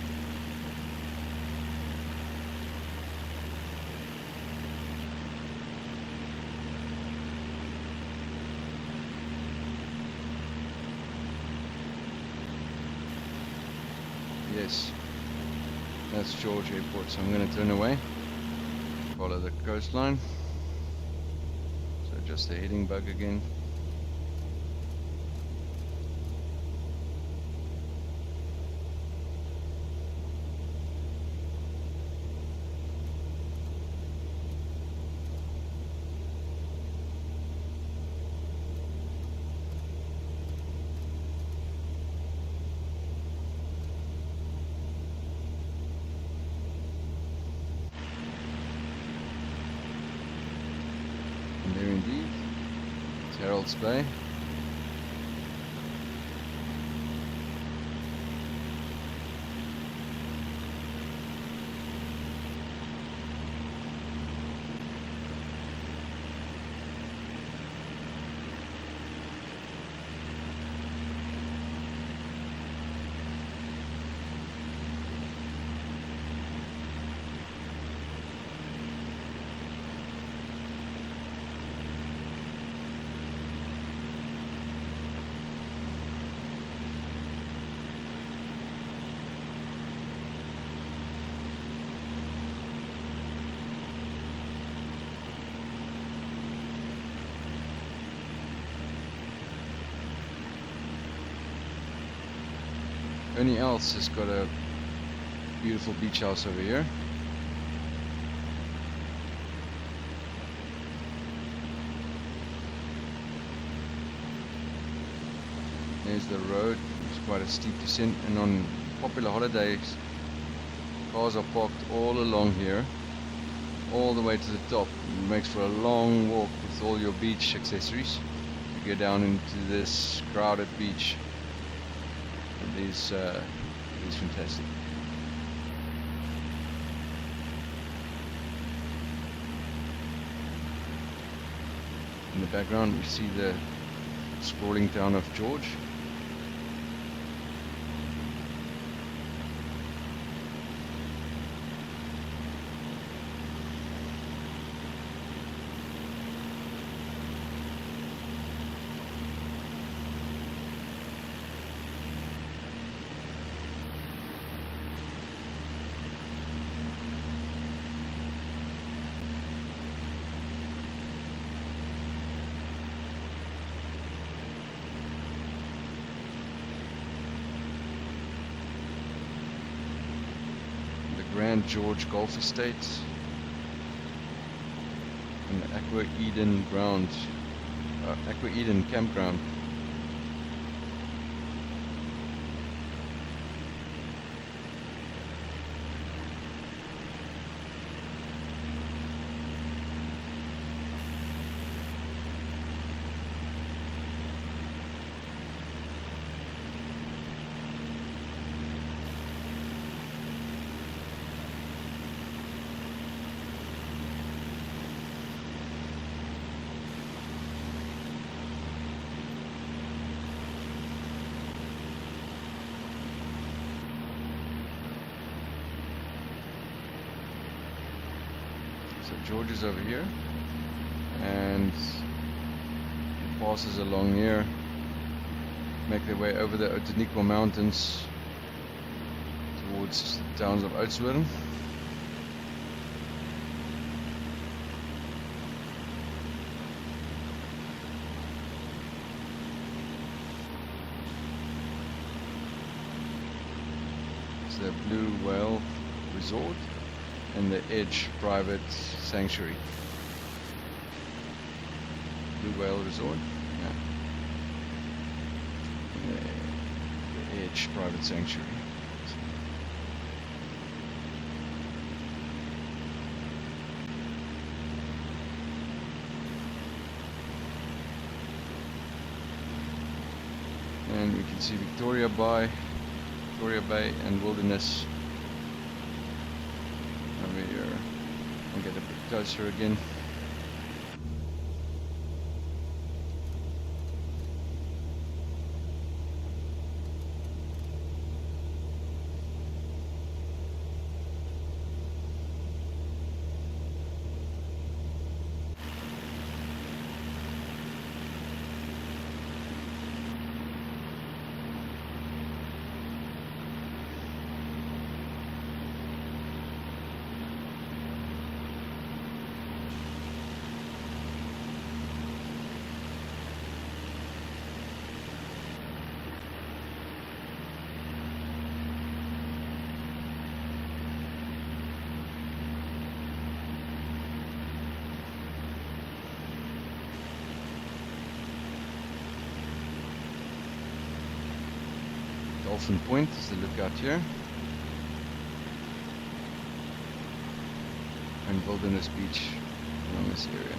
Yes, that's George Airport, so I'm going to turn away, follow the coastline. So just a heading bug again. And there indeed, it's Haroldsbaai. Ernie else has got a beautiful beach house over here. There's the road. It's quite a steep descent, and on popular holidays, cars are parked all along here, all the way to the top. It makes for a long walk with all your beach accessories to go down into this crowded beach. It is fantastic. In the background, we see the sprawling town of George. Grand George Golf Estate and the Aqua Eden Campground. So George is over here, and it passes along here, make their way over the Outeniqua Mountains towards the towns of Oudtshoorn. It's the Blue Whale Resort and the Edge Private Sanctuary. Blue Whale Resort, yeah. The Edge Private Sanctuary. And we can see Victoria Bay and Wilderness over here. I'll get a bit closer again. Dolphin Point is the lookout here, and Wilderness Beach along this area.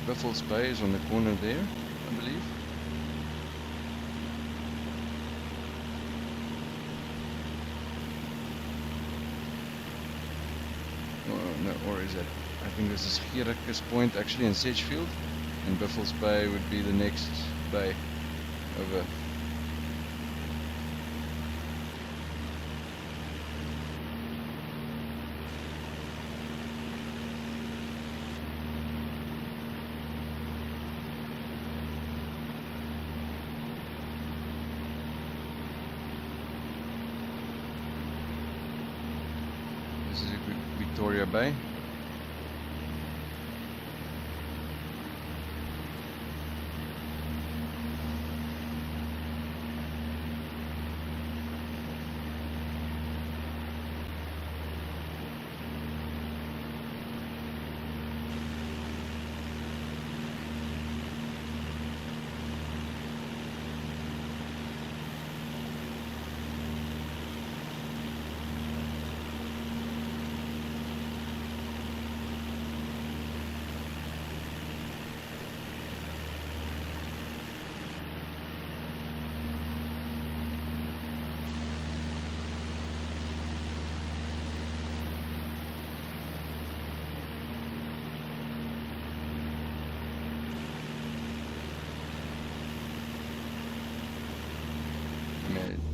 Mosselbaai is on the corner there, I believe. Oh, no, or is that? I think this is Gericus Point actually in Sedgefield, and Mosselbaai would be the next bay over. This is Victoria Bay.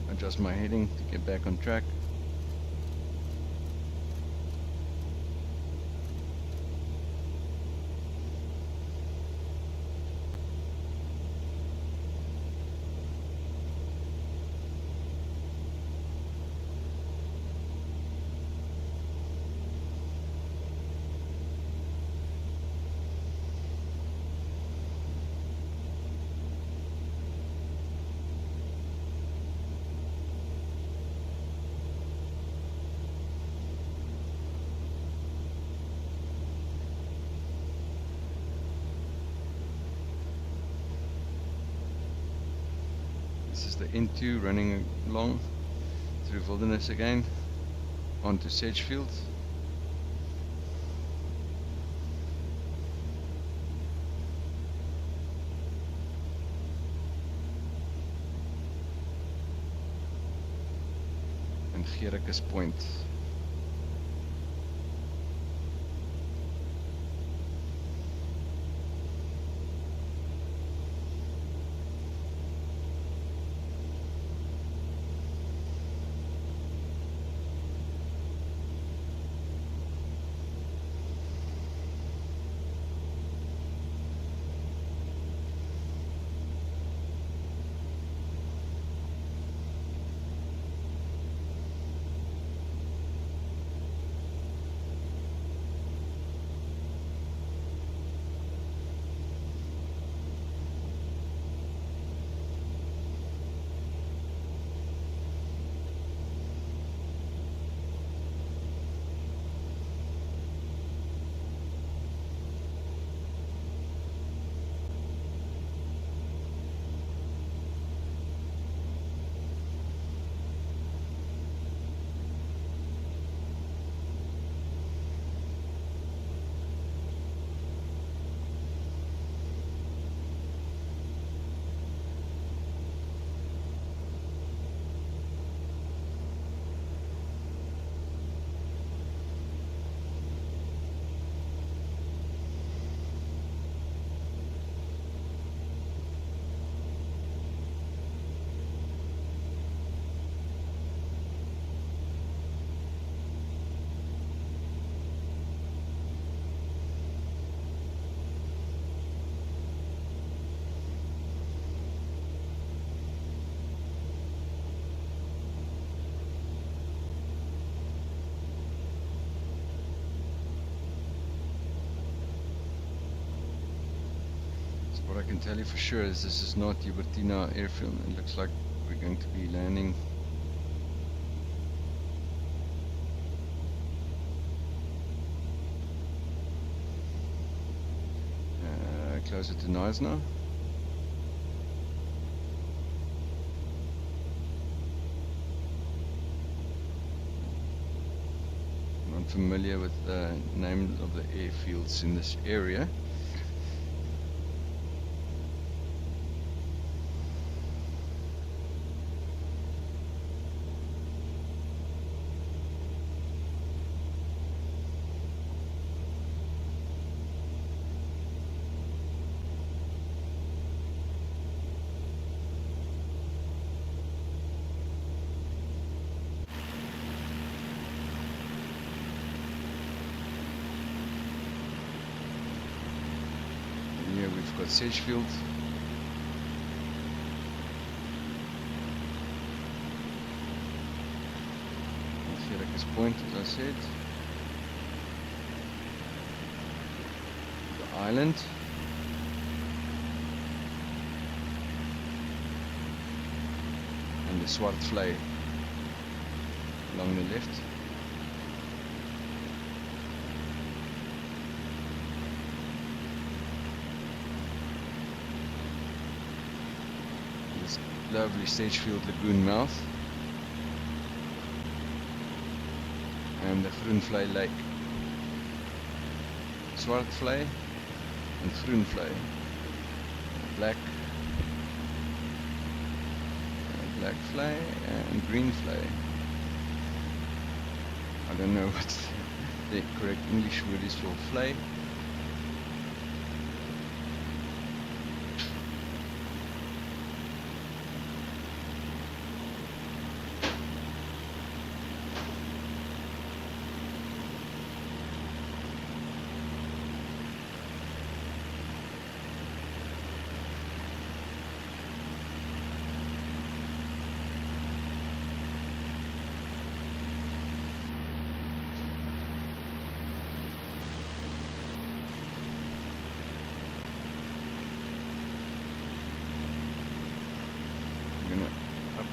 Adjust my heading to get back on track. This is the N2 running along through wilderness again onto Sedgefield. And Gericus Point. What I can tell you for sure is this is not Joubertina airfield. It looks like we're going to be landing closer to Knysna. I'm not familiar with the name of the airfields in this area. We've got Sedgefield. Gericus Point, as I said. island. And the Swartvlei along the left. This lovely Sedgefield Lagoon mouth. And the Groenvlei Lake. Swartvlei and Groenvlei. Black vlei and green vlei. I don't know what the correct English word is for vlei.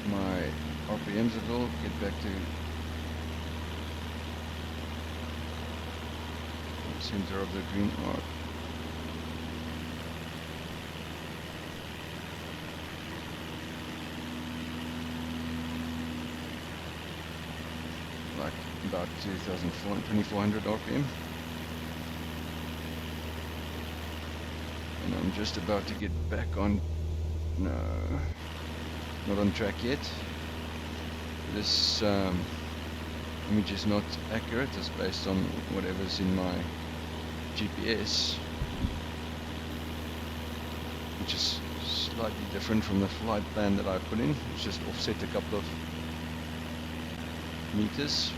My RPMs a little, get back to the center of the green arc. Like about 2400 RPM. And I'm just about to get back on, no, not on track yet. This image is not accurate. It's based on whatever's in my GPS, which is slightly different from the flight plan that I put in. It's just offset a couple of meters.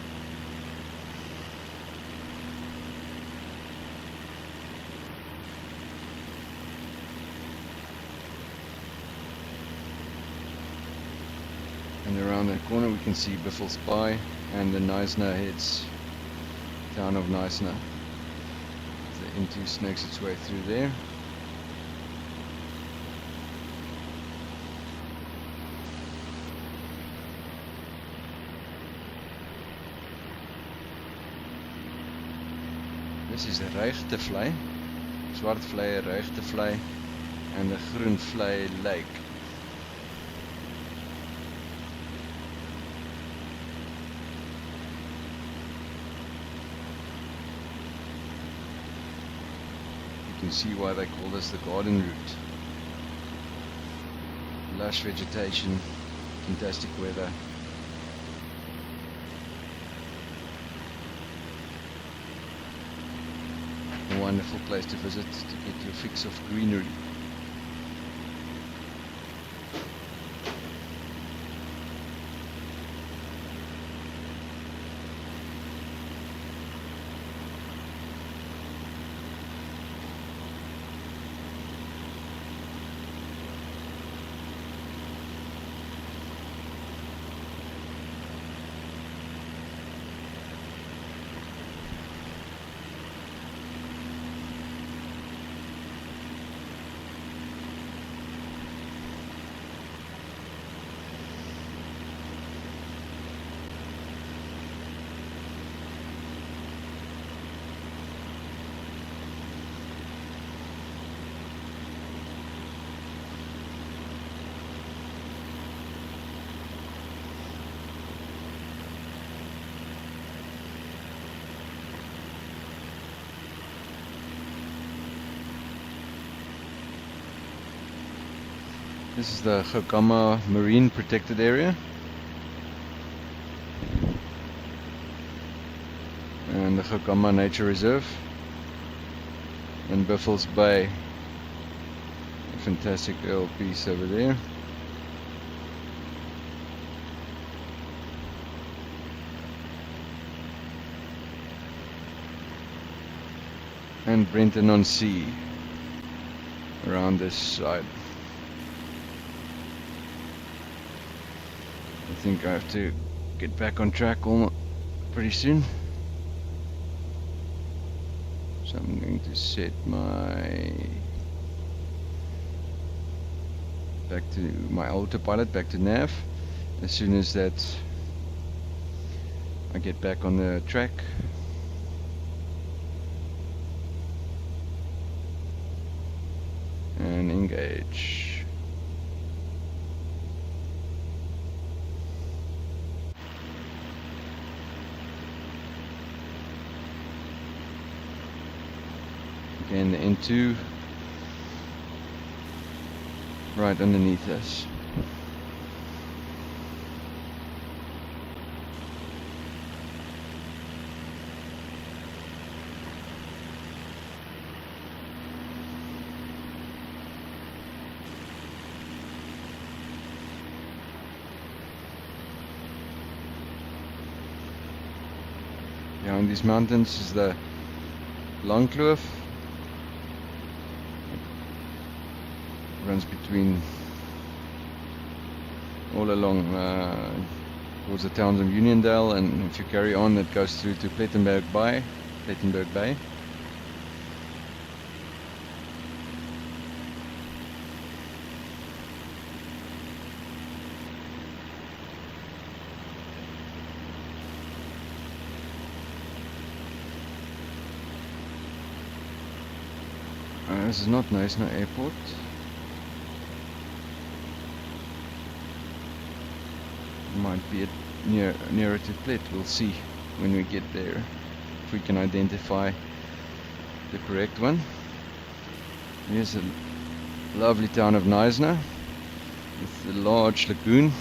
And around that corner we can see Mosselbaai and the Knysna heads, town of Knysna. The N2 snakes its way through there. This is the Haroldsbaai, Swartvlei, Haroldsbaai and the Groenvlei Lake. You can see why they call this the garden route. Lush vegetation, fantastic weather. A wonderful place to visit to get your fix of greenery. This is the Gaugamma Marine Protected Area. And the Gaugamma Nature Reserve. And Mosselbaai, a fantastic little piece over there. And Brenton on Sea around this side. I think I have to get back on track pretty soon. So I'm going to set back to my autopilot, back to nav. As soon as that I get back on the track, and engage. Again, the N2 right underneath us. Behind these mountains is the Long Kloof. Runs between all along towards the towns of Uniondale, and if you carry on it goes through to Plettenberg Bay. This is not Knysna Airport. Might be nearer to Plett. We'll see when we get there if we can identify the correct one. Here's a lovely town of Knysna with the large lagoon.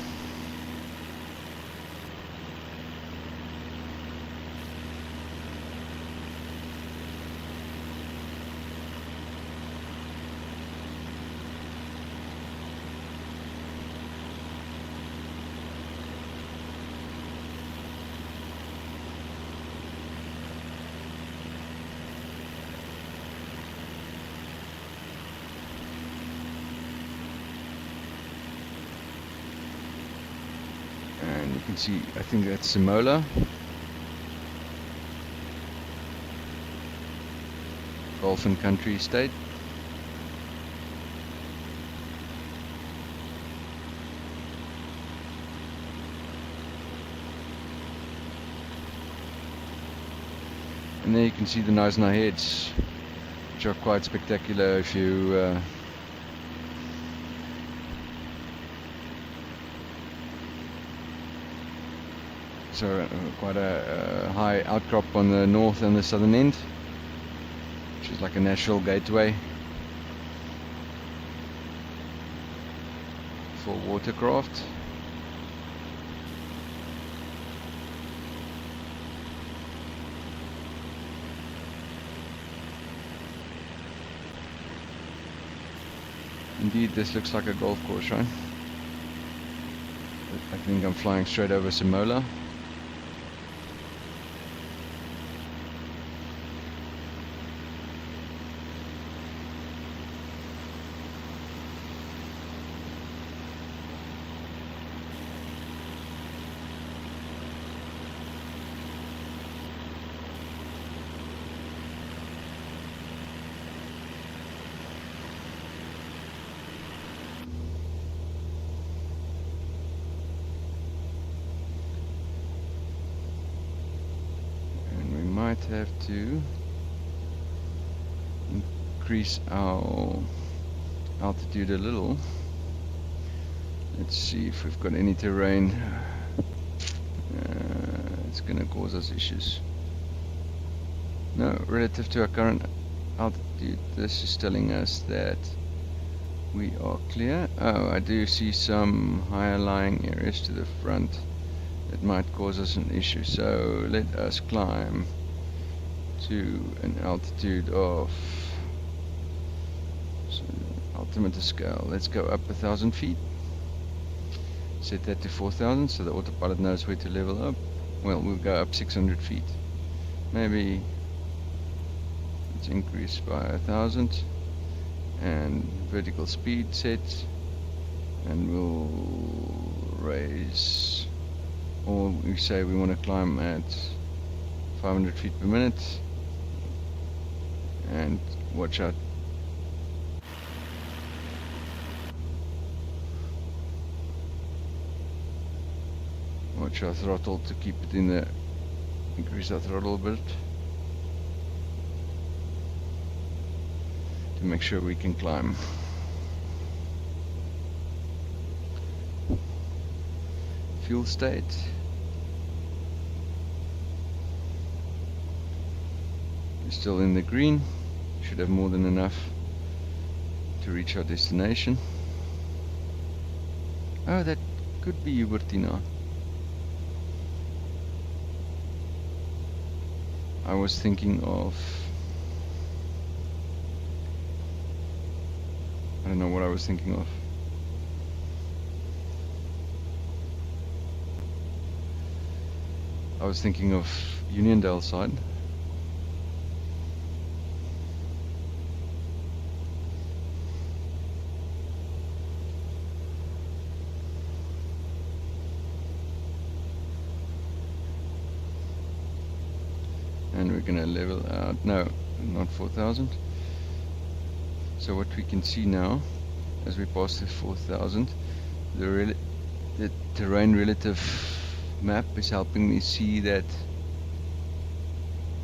And you can see, I think that's Simola. Golf and Country Estate. And there you can see the Knysna Heads, which are quite spectacular if you quite a high outcrop on the north and the southern end, which is like a natural gateway for watercraft. Indeed, this looks like a golf course, right? I think I'm flying straight over Simola. Have to increase our altitude a little. Let's see if we've got any terrain. It's gonna cause us issues. No, relative to our current altitude, this is telling us that we are clear. Oh, I do see some higher lying areas to the front that might cause us an issue, so let us climb to an altitude of altimeter scale. Let's go up 1,000 feet. Set that to 4,000 so the autopilot knows where to level up. Well, we'll go up 600 feet. Maybe let's increase by 1,000 and vertical speed set, and we'll raise, or we say we want to climb at 500 feet per minute. And watch out. Watch our throttle to keep it in the, increase our throttle a bit to make sure we can climb. Fuel state. We're still in the green. Should have more than enough to reach our destination. Oh, that could be Joubertina. I was thinking of, I don't know what I was thinking of. I was thinking of Uniondale side. And we're gonna level out, no, not 4,000. So what we can see now, as we pass the 4,000, the terrain relative map is helping me see that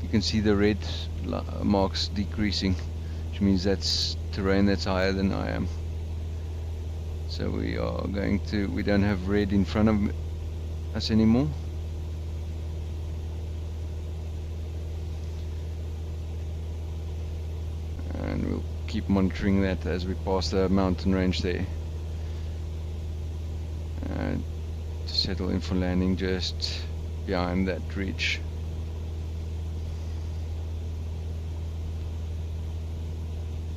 you can see the red marks decreasing, which means that's terrain that's higher than I am. So we are going to, we don't have red in front of us anymore. And we'll keep monitoring that as we pass the mountain range there. To settle in for landing just behind that ridge.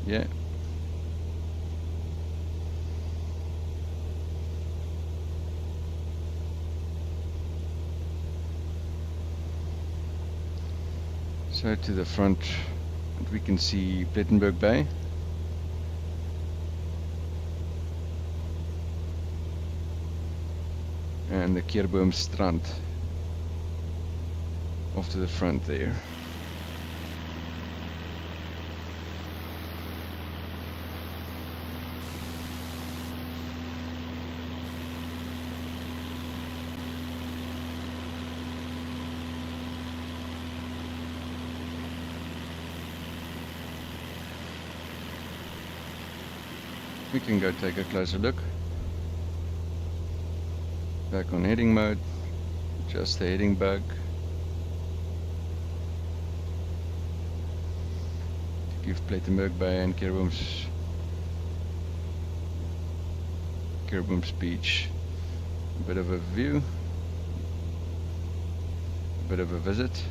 Yeah. So to the front we can see Plettenberg and the Keurbooms strand off to the front there. We can go take a closer look. Back on heading mode, adjust the heading bug. To give Plettenberg and Keurbooms Beach a bit of a view, a bit of a visit.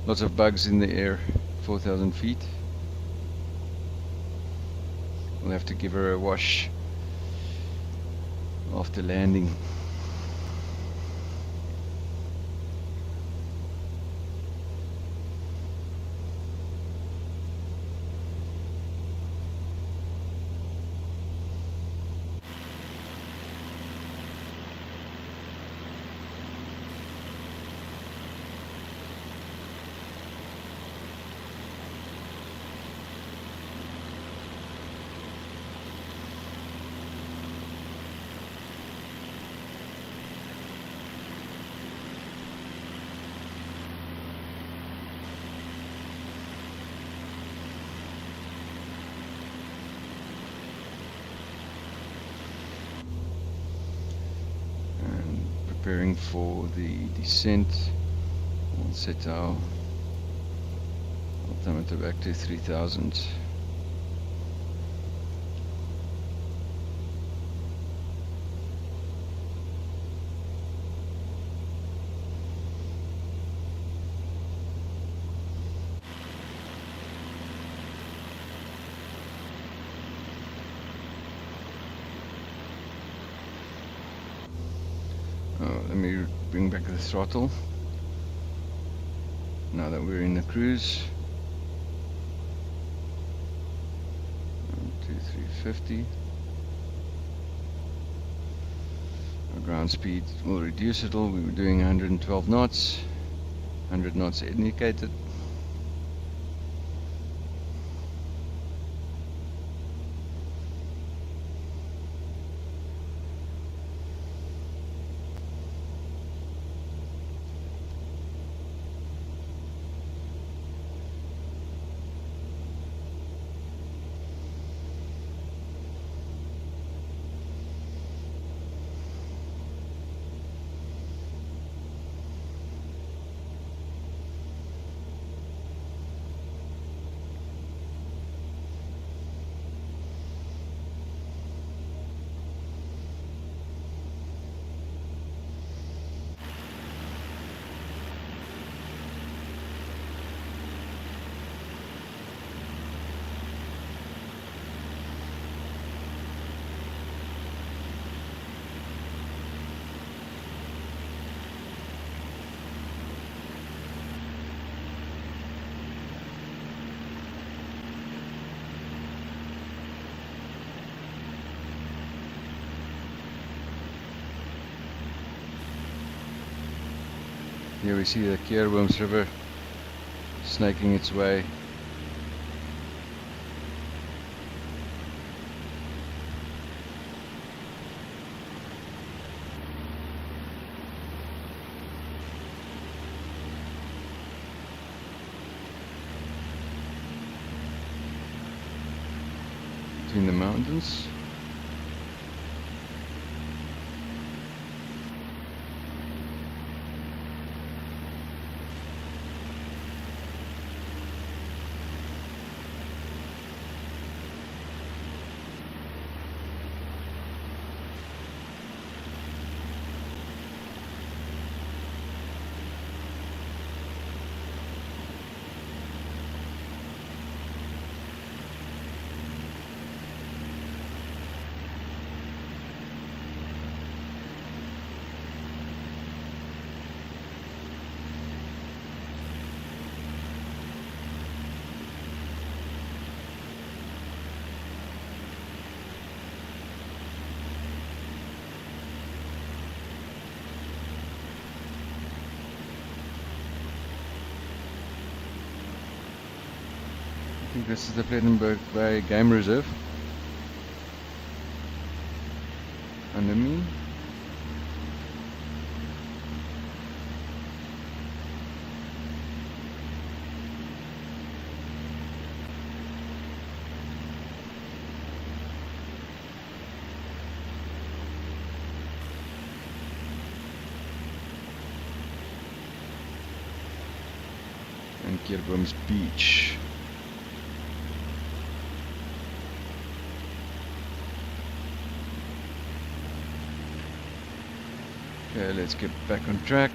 Lots of bugs in the air, 4,000 feet. We'll have to give her a wash after landing. Preparing for the descent. We'll set our altimeter back to 3,000. Let me bring back the throttle now that we're in the cruise. 1, 2, 350. I've Ground speed will reduce it all. We were doing 112 knots, 100 knots indicated. Here we see the Keurbooms River snaking its way. Between the mountains. I think this is the Bredasdorp Game Reserve. Under me. And Keurbooms Beach. Okay, let's get back on track.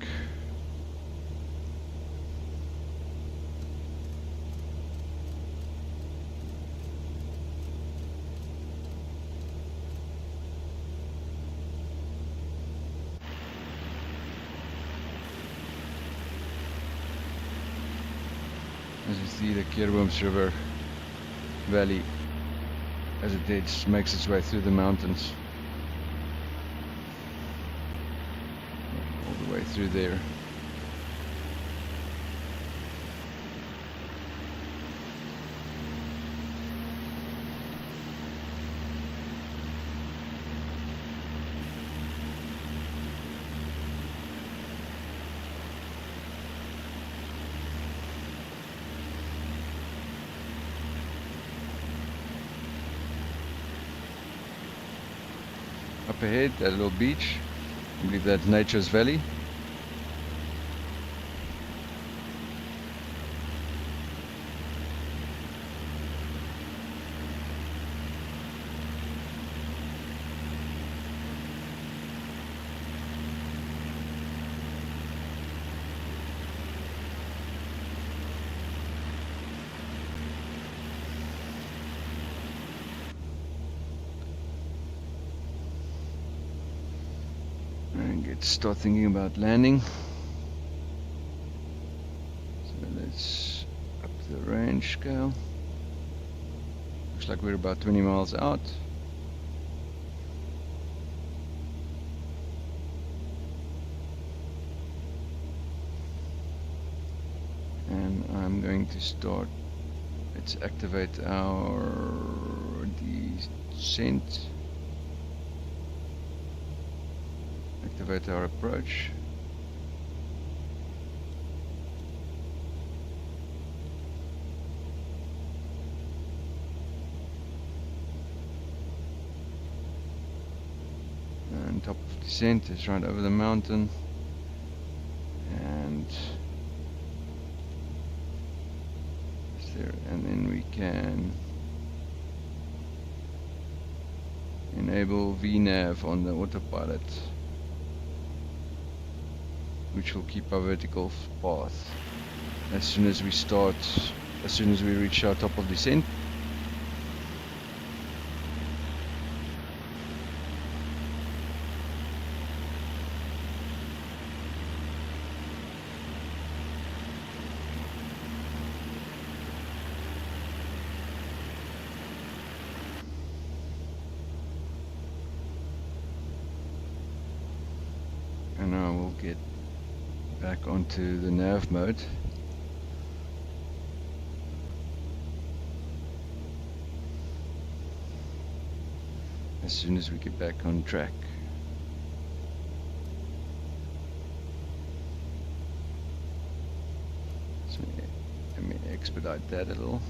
As you see, the Keurbooms River Valley as it makes its way through the mountains. All the way through there. Up ahead, that little beach, I believe that's Nature's Valley. Start thinking about landing. So let's up the range scale. Looks like we're about 20 miles out. going to start. Let's activate our descent. Activate our approach. And top of descent is right over the mountain. And there, and then we can enable VNav on the autopilot, which will keep our vertical path as soon as we reach our top of descent. And now we'll get back onto the nav mode. As soon as we get back on track. So let me expedite that a little.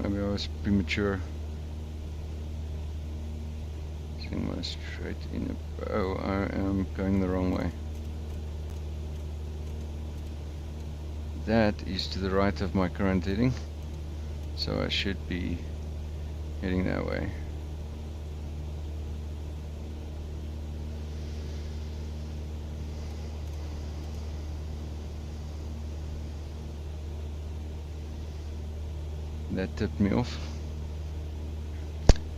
Maybe I was premature. Setting my straight in. Oh, I am going the wrong way. That is to the right of my current heading, so I should be heading that way. That tipped me off,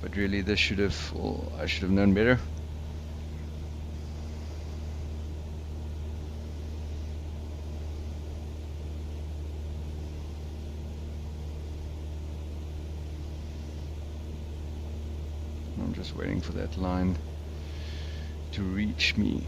but really this should have, well, I should have known better. I'm just waiting for that line to reach me.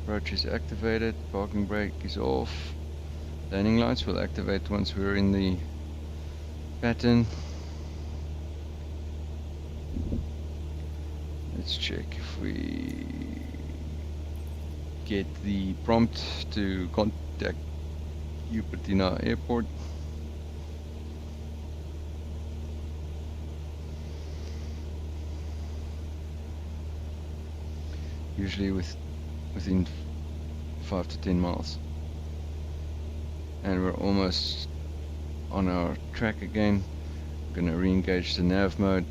Approach is activated, parking brake is off, landing lights will activate once we're in the pattern. Let's check if we get the prompt to contact Joubertina airport. Usually within 5 to 10 miles, and we're almost on our track again. I'm gonna re-engage the nav mode,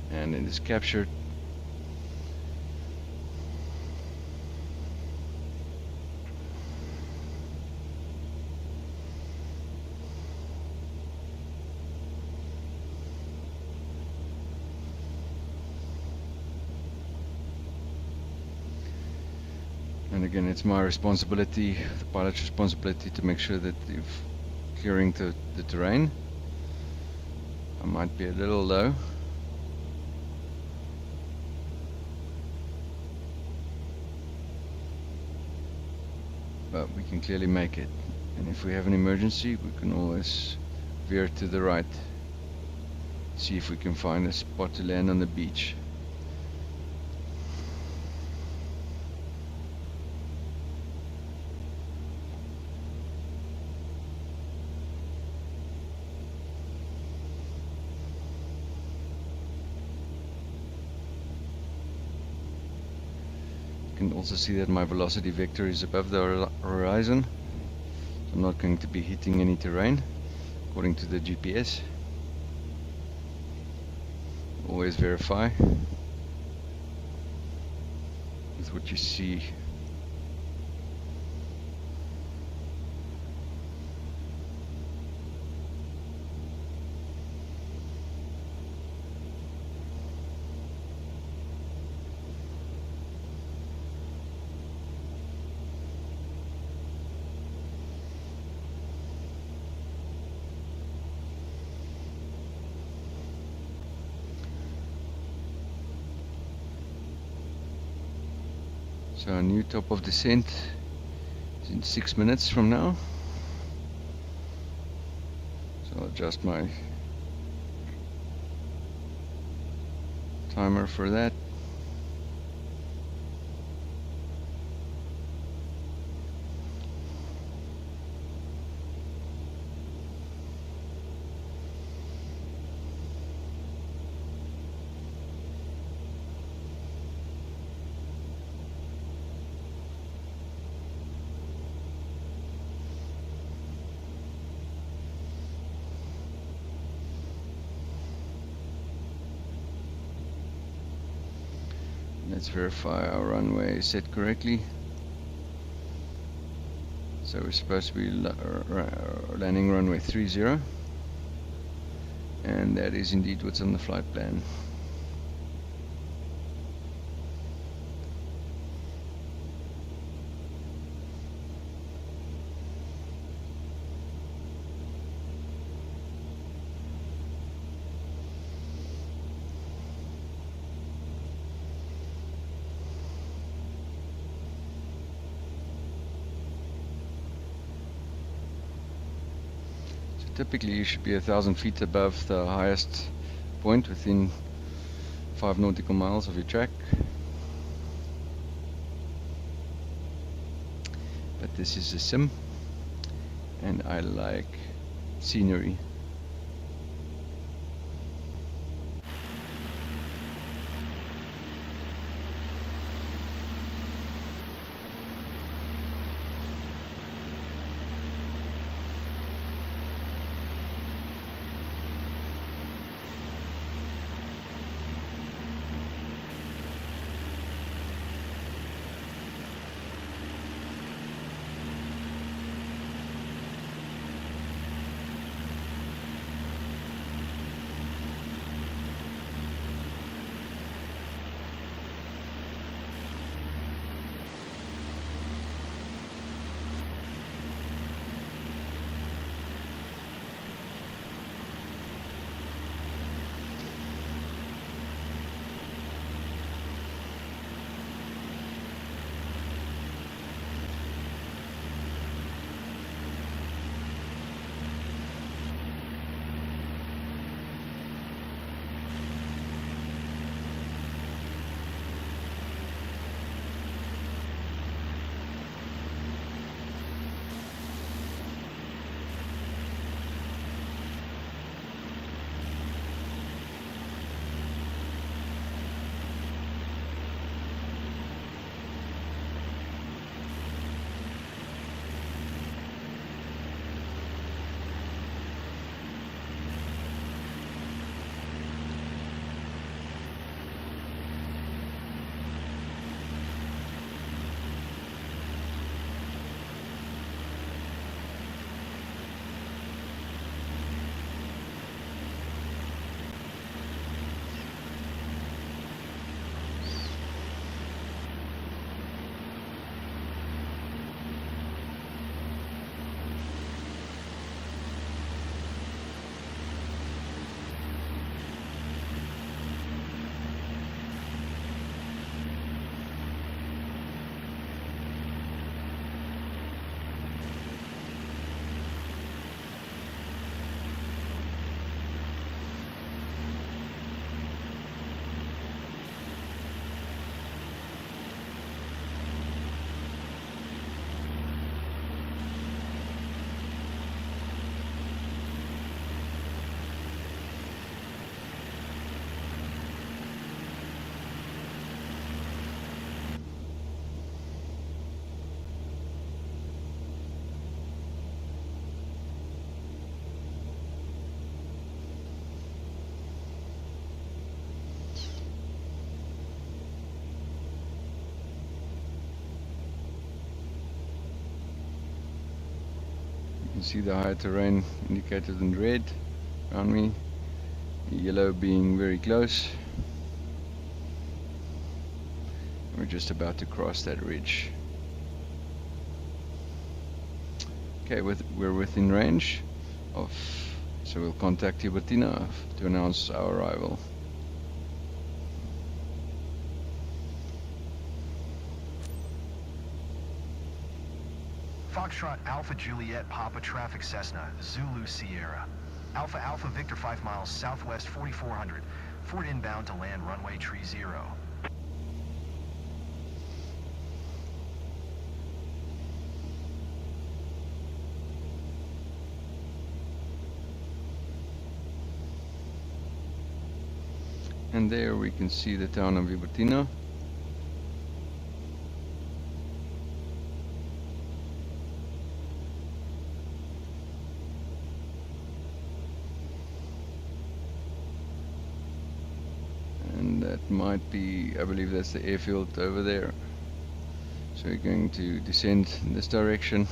and it is captured. And again, it's my responsibility, the pilot's responsibility, to make sure that you're clearing the terrain. I might be a little low. But we can clearly make it. And if we have an emergency, we can always veer to the right. See if we can find a spot to land on the beach. can also see that my velocity vector is above the horizon. I'm not going to be hitting any terrain according to the GPS. Always verify with what you see. So our new top of descent is in 6 minutes from now. So I'll adjust my timer for that. Let's verify our runway is set correctly. So we're supposed to be landing runway 30, and that is indeed what's on the flight plan. Typically you should be 1,000 feet above the highest point within 5 nautical miles of your track. But this is a sim and I like scenery. can see the high terrain indicated in red around me, yellow being very close. We're just about to cross that ridge. Okay, we're within range of, so we'll contact Joubertina to announce our arrival. Foxtrot Alpha Juliet Papa Traffic Cessna, Zulu Sierra. Alpha Alpha Victor 5 miles southwest 4400. Ford inbound to land runway 30. And there we can see the town of Joubertina. And that might be, I believe that's the airfield over there. So we're going to descend in this direction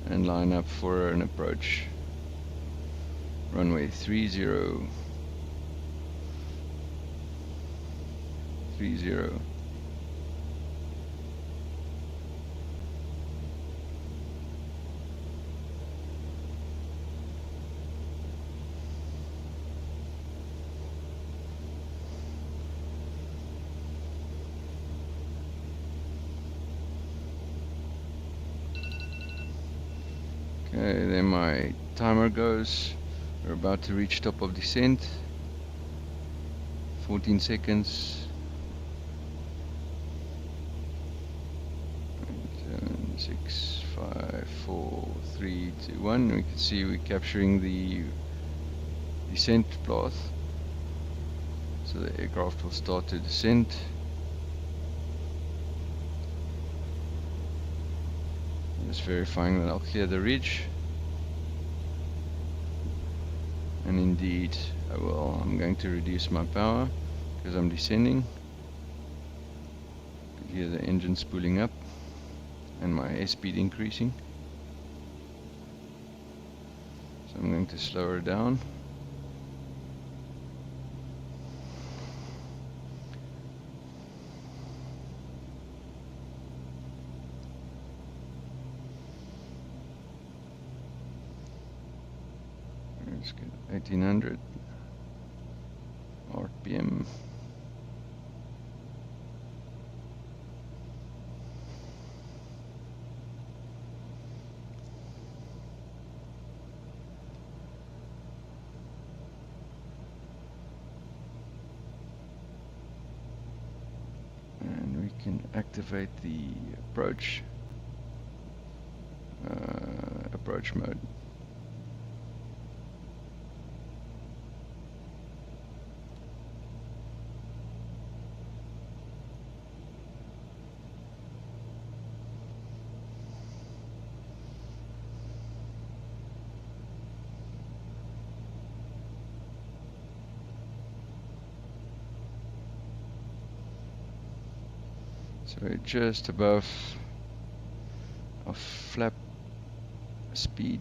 and line up for an approach. Runway 30. Okay, then my timer goes. We're about to reach top of descent. 14 seconds. 7, 6, 5, 4, 3, 2, 1. We can see we're capturing the descent path. So the aircraft will start to descend. Just verifying that I'll clear the ridge. And indeed I will. I'm going to reduce my power because I'm descending. You can hear the engine spooling up and my airspeed increasing. So I'm going to slow her down. Let's get 1800 RPM. And we can activate the approach mode. So we're just above our flap speed.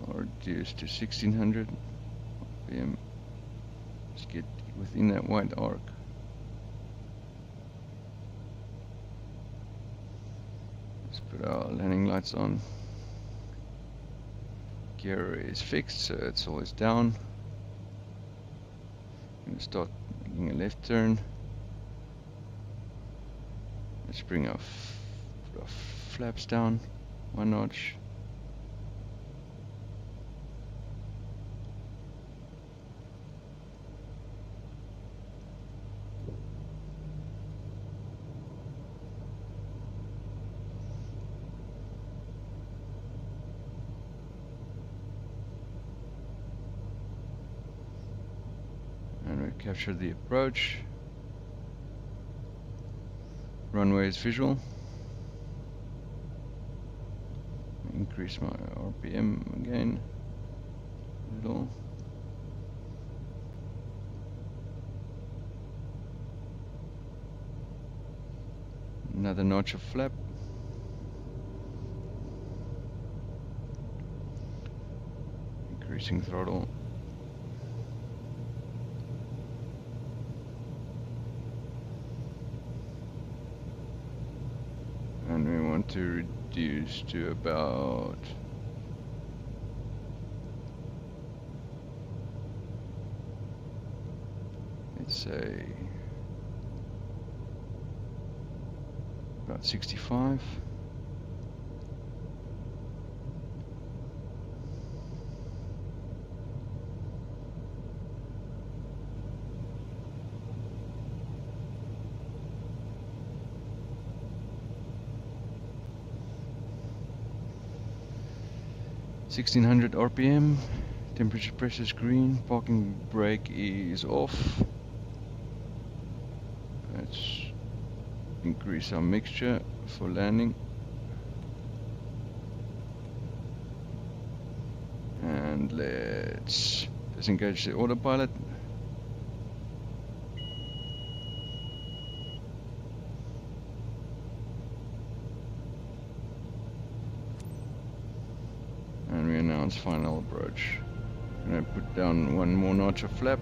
Or reduce to 1600 RPM. Let's get within that white arc. Let's put our landing lights on. Gear is fixed, so it's always down. I'm going to start making a left turn. Let's bring our flaps down one notch. And we capture the approach. Runway is visual. Increase my RPM again a little. Another notch of flap. Increasing throttle. And we want to reduce to about say about 65. (1600 RPM). Temperature pressure is green. Parking brake is off. Let's increase our mixture for landing. And let's disengage the autopilot. And we announce final approach. I'm going to put down one more notch of flap.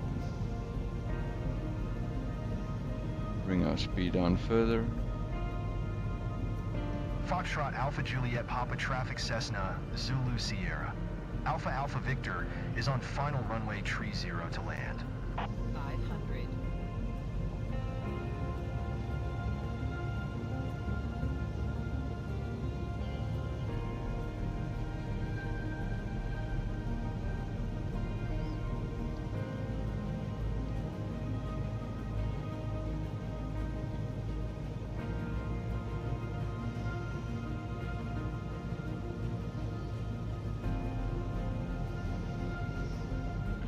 Bring our speed down further. Foxtrot Alpha Juliet Papa Traffic Cessna Zulu Sierra. Alpha Alpha Victor is on final runway 30 to land. 500.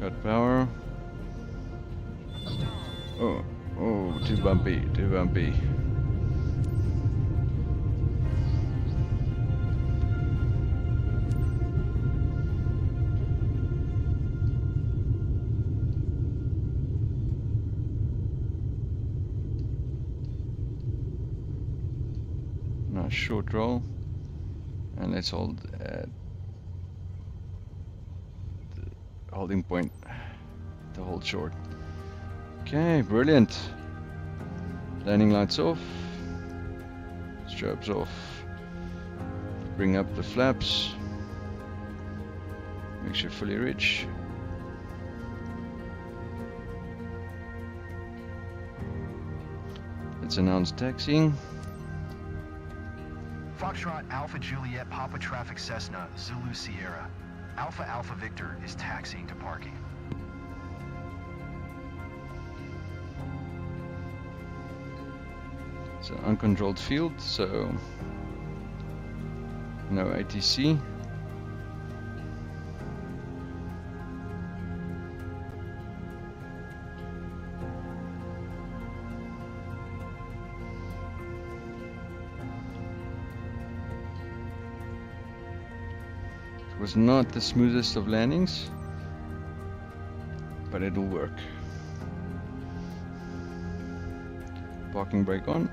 Cut power. Oh, too bumpy, too bumpy. Nice short roll. And let's hold at holding point to hold short. Okay, brilliant. Landing lights off, strobes off, bring up the flaps, make sure fully rich. Let's announce taxiing. Foxtrot Alpha Juliet Papa Traffic Cessna Zulu Sierra. Alpha Alpha Victor is taxiing to parking. It's an uncontrolled field, so no ATC. Was not the smoothest of landings, but it'll work. Parking brake on.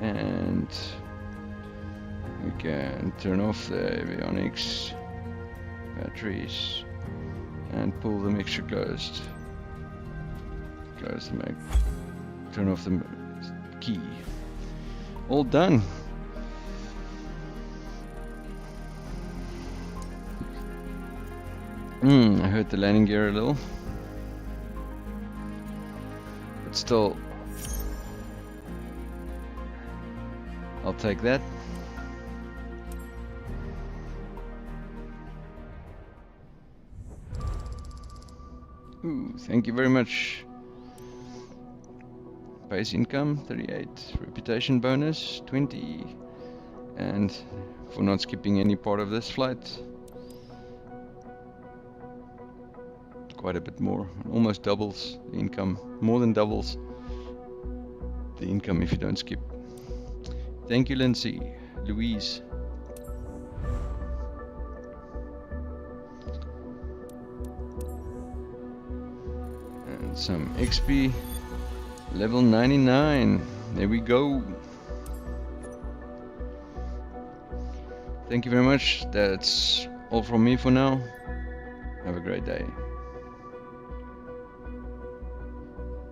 And we can turn off the avionics, batteries, and pull the mixture closed. Close the mag. Turn off the key. All done. I hurt the landing gear a little, but still, I'll take that. Ooh, thank you very much. Base income 38, reputation bonus 20, and for not skipping any part of this flight, quite a bit more, almost doubles the income, more than doubles the income if you don't skip. Thank you, Lindsay, Louise. And some XP. Level 99. There we go. Thank you very much. That's all from me for now. Have a great day.